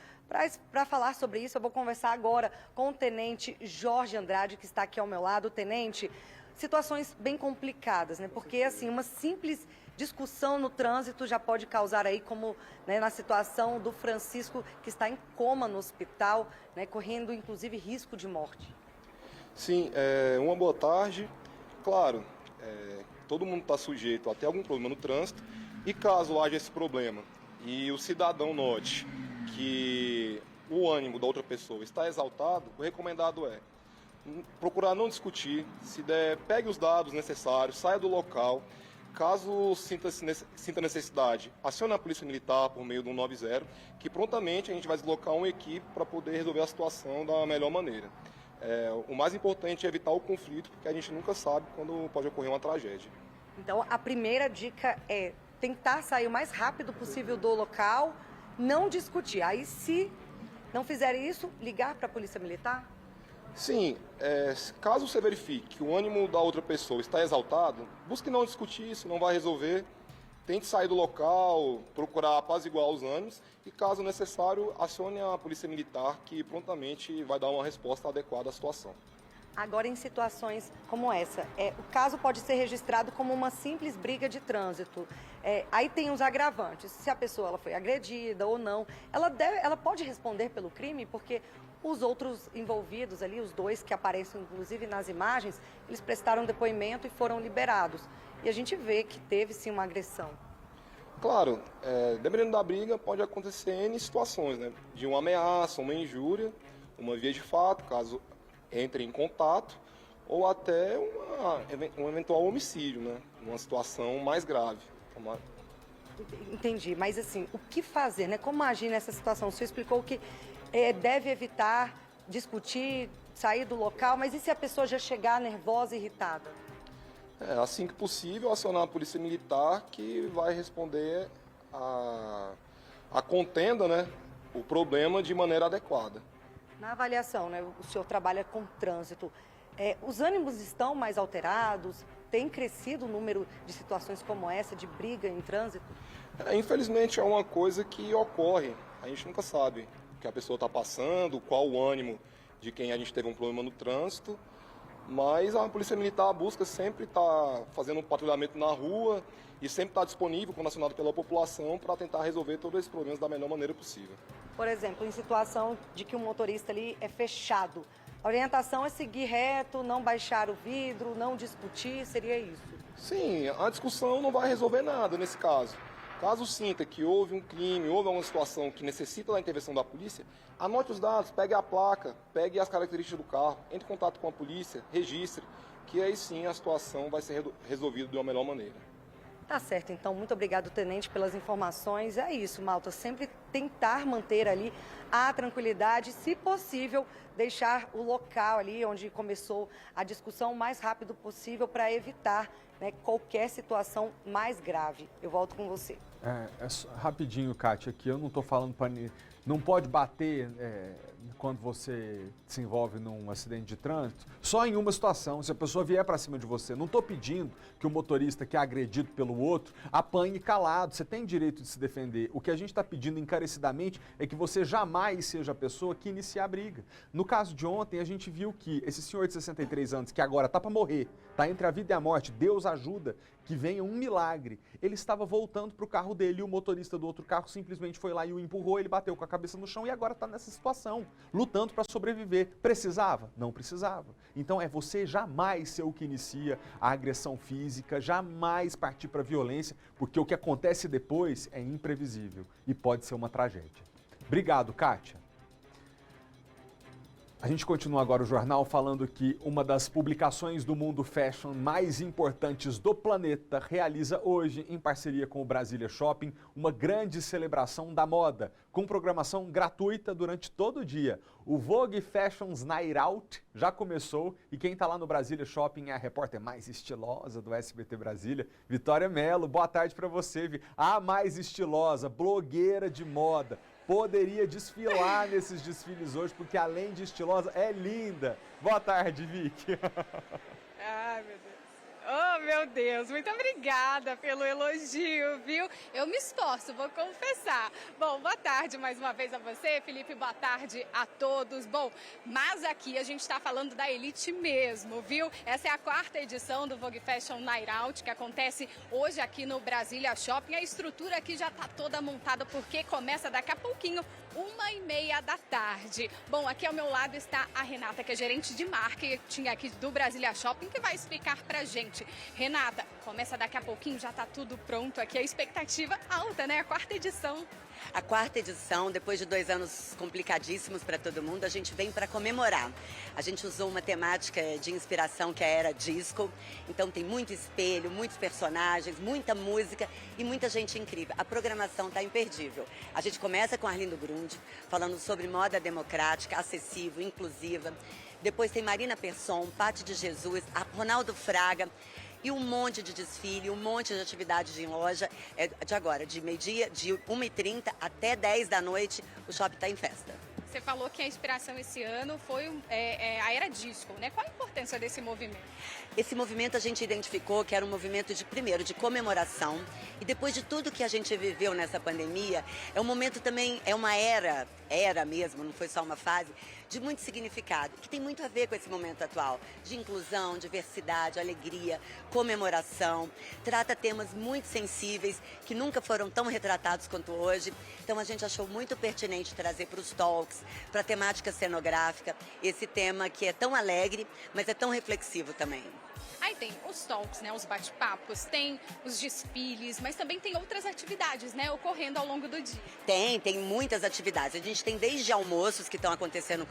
Para falar sobre isso, eu vou conversar agora com o tenente Jorge Andrade, que está aqui ao meu lado. Tenente, situações bem complicadas, né? Porque, assim, uma simples discussão no trânsito já pode causar aí, como, né, na situação do Francisco, que está em coma no hospital, né, correndo, inclusive, risco de morte. Sim, uma boa tarde. Claro, todo mundo está sujeito a ter algum problema no trânsito e caso haja esse problema e o cidadão note que o ânimo da outra pessoa está exaltado, o recomendado é procurar não discutir, se der, pegue os dados necessários, saia do local. Caso sinta necessidade, acione a Polícia Militar por meio do 190, que prontamente a gente vai deslocar uma equipe para poder resolver a situação da melhor maneira. O mais importante é evitar o conflito, porque a gente nunca sabe quando pode ocorrer uma tragédia. Então, a primeira dica é tentar sair o mais rápido possível do local, não discutir. Aí, se não fizer isso, ligar para a Polícia Militar? Sim, caso você verifique que o ânimo da outra pessoa está exaltado, busque não discutir isso, não vai resolver. Tente sair do local, procurar apaziguar os ânimos e, caso necessário, acione a Polícia Militar, que prontamente vai dar uma resposta adequada à situação. Agora, em situações como essa, o caso pode ser registrado como uma simples briga de trânsito. Aí tem os agravantes. Se a pessoa ela foi agredida ou não, ela pode responder pelo crime, porque os outros envolvidos ali, os 2 que aparecem inclusive nas imagens, eles prestaram depoimento e foram liberados. E a gente vê que teve sim uma agressão. Claro, dependendo da briga, pode acontecer N situações, né? De uma ameaça, uma injúria, uma via de fato, caso entre em contato, ou até um eventual homicídio, né? Uma situação mais grave. Entendi, mas assim, o que fazer, né? Como agir nessa situação? O senhor explicou que deve evitar discutir, sair do local, mas e se a pessoa já chegar nervosa e irritada? Assim que possível, acionar a Polícia Militar, que vai responder a contenda, né? O problema de maneira adequada. Na avaliação, né? O senhor trabalha com trânsito. Os ânimos estão mais alterados? Tem crescido o número de situações como essa, de briga em trânsito? Infelizmente é uma coisa que ocorre. A gente nunca sabe o que a pessoa está passando, qual o ânimo de quem a gente teve um problema no trânsito. Mas a Polícia Militar busca sempre estar fazendo um patrulhamento na rua e sempre estar disponível, quando acionado pela população, para tentar resolver todos esses problemas da melhor maneira possível. Por exemplo, em situação de que o motorista ali é fechado, a orientação é seguir reto, não baixar o vidro, não discutir, seria isso? Sim, a discussão não vai resolver nada nesse caso. Caso sinta que houve um crime, houve uma situação que necessita da intervenção da polícia, anote os dados, pegue a placa, pegue as características do carro, entre em contato com a polícia, registre, que aí sim a situação vai ser resolvida de uma melhor maneira. Tá certo, então, muito obrigado, tenente, pelas informações. É isso, malta, sempre tentar manter ali a tranquilidade, se possível, deixar o local ali onde começou a discussão o mais rápido possível para evitar, né, qualquer situação mais grave. Eu volto com você. Rapidinho, Kátia, aqui eu não estou falando para... Não pode bater quando você se envolve num acidente de trânsito, só em uma situação, se a pessoa vier para cima de você. Não estou pedindo que o motorista que é agredido pelo outro apanhe calado, você tem direito de se defender. O que a gente está pedindo encarecidamente é que você jamais seja a pessoa que inicia a briga. No caso de ontem, a gente viu que esse senhor de 63 anos, que agora está para morrer, está entre a vida e a morte, Deus ajuda, que venha um milagre. Ele estava voltando para o carro dele e o motorista do outro carro simplesmente foi lá e o empurrou, ele bateu com a cabeça no chão e agora está nessa situação, lutando para sobreviver. Precisava? Não precisava. Então é você jamais ser o que inicia a agressão física, jamais partir para a violência, porque o que acontece depois é imprevisível e pode ser uma tragédia. Obrigado, Kátia. A gente continua agora o jornal falando que uma das publicações do mundo fashion mais importantes do planeta realiza hoje, em parceria com o Brasília Shopping, uma grande celebração da moda, com programação gratuita durante todo o dia. O Vogue Fashion's Night Out já começou e quem está lá no Brasília Shopping é a repórter mais estilosa do SBT Brasília, Vitória Mello. Boa tarde para você, Vi. A mais estilosa, blogueira de moda. Poderia desfilar nesses desfiles hoje, porque além de estilosa, é linda. Boa tarde, Vicky. Ai, meu Deus. Oh, meu Deus, muito obrigada pelo elogio, viu? Eu me esforço, vou confessar. Bom, boa tarde mais uma vez a você, Felipe, boa tarde a todos. Bom, mas aqui a gente está falando da elite mesmo, viu? Essa é a 4ª edição do Vogue Fashion Night Out, que acontece hoje aqui no Brasília Shopping. A estrutura aqui já está toda montada, porque começa daqui a pouquinho, 1h30 da tarde. Bom, aqui ao meu lado está a Renata, que é gerente de marketing aqui do Brasília Shopping, que vai explicar pra gente. Renata, começa daqui a pouquinho, já tá tudo pronto aqui, a expectativa alta, né? A 4ª edição. A 4ª edição, depois de 2 anos complicadíssimos para todo mundo, a gente vem para comemorar. A gente usou uma temática de inspiração que é a era disco, então tem muito espelho, muitos personagens, muita música e muita gente incrível. A programação tá imperdível. A gente começa com Arlindo Grunde, falando sobre moda democrática, acessível, inclusiva. Depois tem Marina Persson, Paty de Jesus, Ronaldo Fraga e um monte de desfile, um monte de atividades em loja. De agora, de meio-dia, de 1h30 até 10 da noite, o shopping está em festa. Você falou que a inspiração esse ano foi a era disco, né? Qual a importância desse movimento? Esse movimento a gente identificou que era um movimento primeiro, de comemoração, e depois de tudo que a gente viveu nessa pandemia, é um momento também, é uma era mesmo, não foi só uma fase, de muito significado, que tem muito a ver com esse momento atual, de inclusão, diversidade, alegria, comemoração, trata temas muito sensíveis, que nunca foram tão retratados quanto hoje, então a gente achou muito pertinente trazer para os talks, para a temática cenográfica, esse tema que é tão alegre, mas é tão reflexivo também. Aí tem os talks, né, os bate-papos, tem os desfiles, mas também tem outras atividades, né, ocorrendo ao longo do dia. Tem muitas atividades. A gente tem desde almoços que estão acontecendo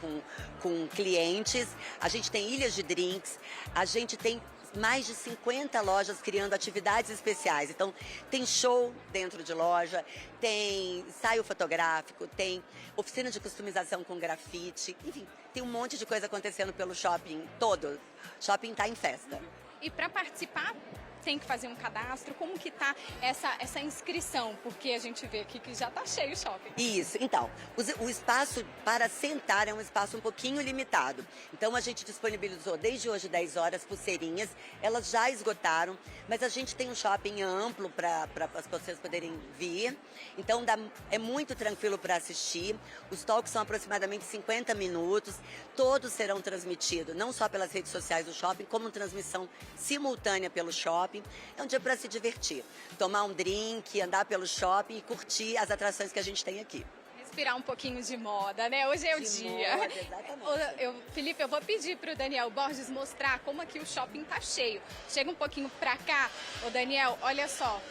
com clientes, a gente tem ilhas de drinks, a gente tem mais de 50 lojas criando atividades especiais. Então, tem show dentro de loja, tem ensaio fotográfico, tem oficina de customização com grafite, enfim, tem um monte de coisa acontecendo pelo shopping todo. O shopping está em festa. E para participar, tem que fazer um cadastro? Como que tá essa inscrição? Porque a gente vê aqui que já tá cheio o shopping. Isso, então, o espaço para sentar é um espaço um pouquinho limitado. Então a gente disponibilizou desde hoje 10 horas pulseirinhas, elas já esgotaram, mas a gente tem um shopping amplo para as pessoas poderem vir. Então é muito tranquilo para assistir. Os talks são aproximadamente 50 minutos, todos serão transmitidos, não só pelas redes sociais do shopping, como transmissão simultânea pelo shopping. É um dia para se divertir, tomar um drink, andar pelo shopping e curtir as atrações que a gente tem aqui. Respirar um pouquinho de moda, né? Hoje é o dia. Moda, exatamente. Felipe, eu vou pedir para o Daniel Borges mostrar como aqui o shopping tá cheio. Chega um pouquinho para cá. Ô Daniel, olha só.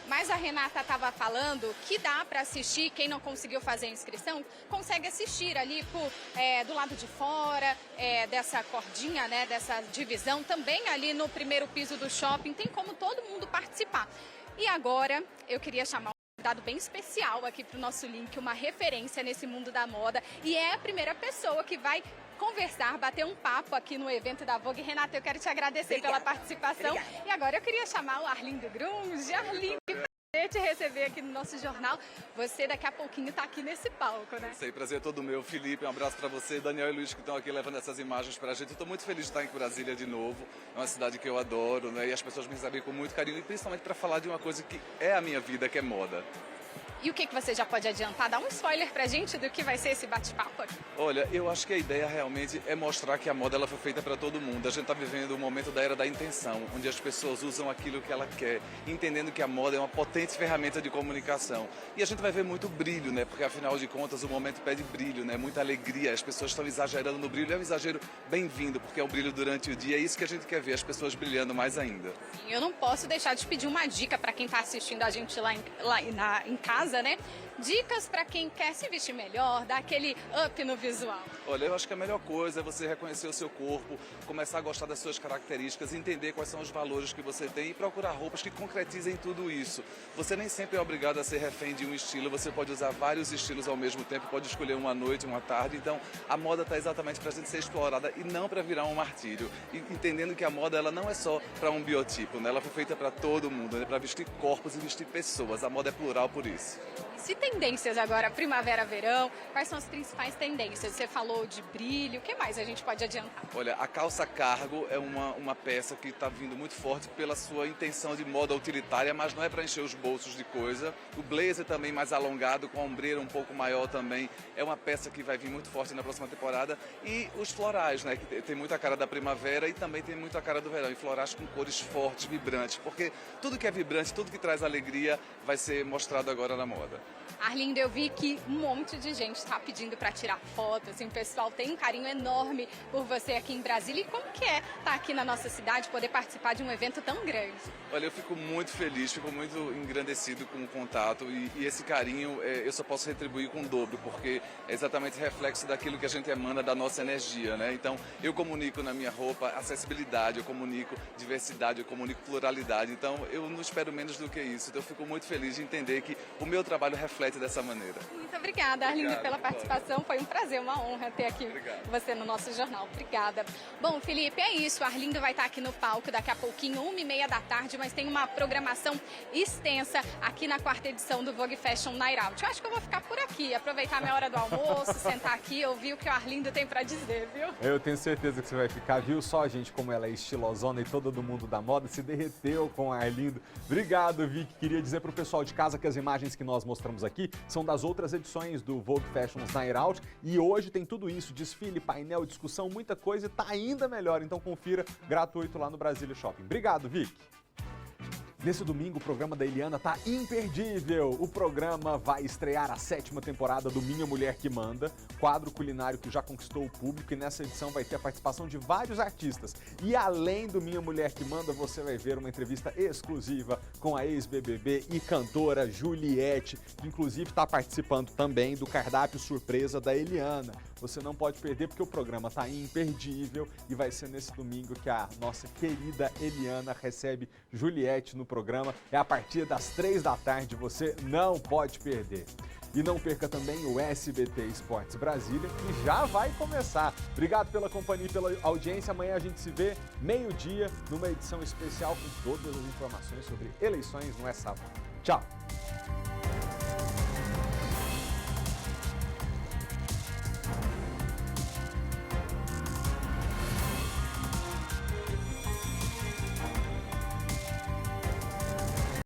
Mas a Renata estava falando que dá para assistir, quem não conseguiu fazer a inscrição, consegue assistir ali do lado de fora, dessa cordinha, né, dessa divisão, também ali no primeiro piso do shopping, tem como todo mundo participar. E agora eu queria chamar um convidado bem especial aqui para o nosso link, uma referência nesse mundo da moda, e é a primeira pessoa que vai conversar, bater um papo aqui no evento da Vogue. Renata, eu quero te agradecer pela participação. Obrigada. E agora eu queria chamar o Arlindo Grunde. Arlindo, que prazer prazer te receber aqui no nosso jornal. Você daqui a pouquinho está aqui nesse palco, né? Sei, prazer é todo meu. Felipe, um abraço para você, Daniel e Luiz, que estão aqui levando essas imagens para a gente. Estou muito feliz de estar em Brasília de novo. É uma cidade que eu adoro, né? E as pessoas me recebem com muito carinho, e principalmente para falar de uma coisa que é a minha vida, que é moda. E o que você já pode adiantar? Dá um spoiler pra gente do que vai ser esse bate-papo aqui. Olha, eu acho que a ideia realmente é mostrar que a moda ela foi feita para todo mundo. A gente está vivendo o momento da era da intenção, onde as pessoas usam aquilo que ela quer, entendendo que a moda é uma potente ferramenta de comunicação. E a gente vai ver muito brilho, né? Porque afinal de contas o momento pede brilho, né? Muita alegria, as pessoas estão exagerando no brilho. É um exagero bem-vindo, porque é o brilho durante o dia. É isso que a gente quer ver, as pessoas brilhando mais ainda. Sim, eu não posso deixar de pedir uma dica para quem está assistindo a gente lá em casa, né? Dicas para quem quer se vestir melhor, dar aquele up no visual. Olha, eu acho que a melhor coisa é você reconhecer o seu corpo, começar a gostar das suas características, entender quais são os valores que você tem e procurar roupas que concretizem tudo isso. Você nem sempre é obrigado a ser refém de um estilo, você pode usar vários estilos ao mesmo tempo, pode escolher uma noite, uma tarde. Então, a moda está exatamente para a gente ser explorada e não para virar um martírio. E, entendendo que a moda ela não é só para um biotipo, né? Ela foi feita para todo mundo, né? Para vestir corpos e vestir pessoas. A moda é plural por isso. Se tendências agora, primavera, verão, quais são as principais tendências? Você falou de brilho, o que mais a gente pode adiantar? Olha, a calça cargo é uma peça que está vindo muito forte pela sua intenção de moda utilitária, mas não é para encher os bolsos de coisa. O blazer também mais alongado, com a ombreira um pouco maior também, é uma peça que vai vir muito forte na próxima temporada. E os florais, né, que tem muita cara da primavera e também tem muita cara do verão. E florais com cores fortes, vibrantes, porque tudo que é vibrante, tudo que traz alegria vai ser mostrado agora na moda. Arlindo, eu vi que um monte de gente está pedindo para tirar foto, assim, o pessoal tem um carinho enorme por você aqui em Brasília. E como que é estar aqui na nossa cidade, poder participar de um evento tão grande? Olha, eu fico muito feliz, fico muito engrandecido com o contato e esse carinho eu só posso retribuir com o dobro, porque é exatamente reflexo daquilo que a gente emana da nossa energia, né? Então, eu comunico na minha roupa acessibilidade, eu comunico diversidade, eu comunico pluralidade. Então, eu não espero menos do que isso. Então, eu fico muito feliz de entender que o meu trabalho reflete dessa maneira. Muito obrigada, Arlindo, pela participação. Foi um prazer, uma honra ter aqui você no nosso jornal. Obrigada. Bom, Felipe, é isso. O Arlindo vai estar aqui no palco daqui a pouquinho, 1h30 da tarde, mas tem uma programação extensa aqui na 4ª edição do Vogue Fashion Night Out. Eu acho que eu vou ficar por aqui, aproveitar minha hora do almoço, sentar aqui e ouvir o que o Arlindo tem para dizer, viu? Eu tenho certeza que você vai ficar, viu? Só a gente, como ela é estilosona e todo mundo da moda, se derreteu com o Arlindo. Obrigado, Vicky. Queria dizer pro pessoal de casa que as imagens que nós mostramos aqui são das outras edições do Vogue Fashion Night Out e hoje tem tudo isso, desfile, painel, discussão, muita coisa e tá ainda melhor, então confira gratuito lá no Brasília Shopping. Obrigado, Vicky. Nesse domingo, o programa da Eliana tá imperdível. O programa vai estrear a 7ª temporada do Minha Mulher que Manda, quadro culinário que já conquistou o público, e nessa edição vai ter a participação de vários artistas. E além do Minha Mulher que Manda, você vai ver uma entrevista exclusiva com a ex-BBB e cantora Juliette, que inclusive está participando também do cardápio surpresa da Eliana. Você não pode perder porque o programa tá imperdível e vai ser nesse domingo que a nossa querida Eliana recebe Juliette no programa. É a partir das 3 da tarde, você não pode perder. E não perca também o SBT Esportes Brasília, que já vai começar. Obrigado pela companhia e pela audiência. Amanhã a gente se vê meio-dia numa edição especial com todas as informações sobre eleições no É Sábado. Tchau!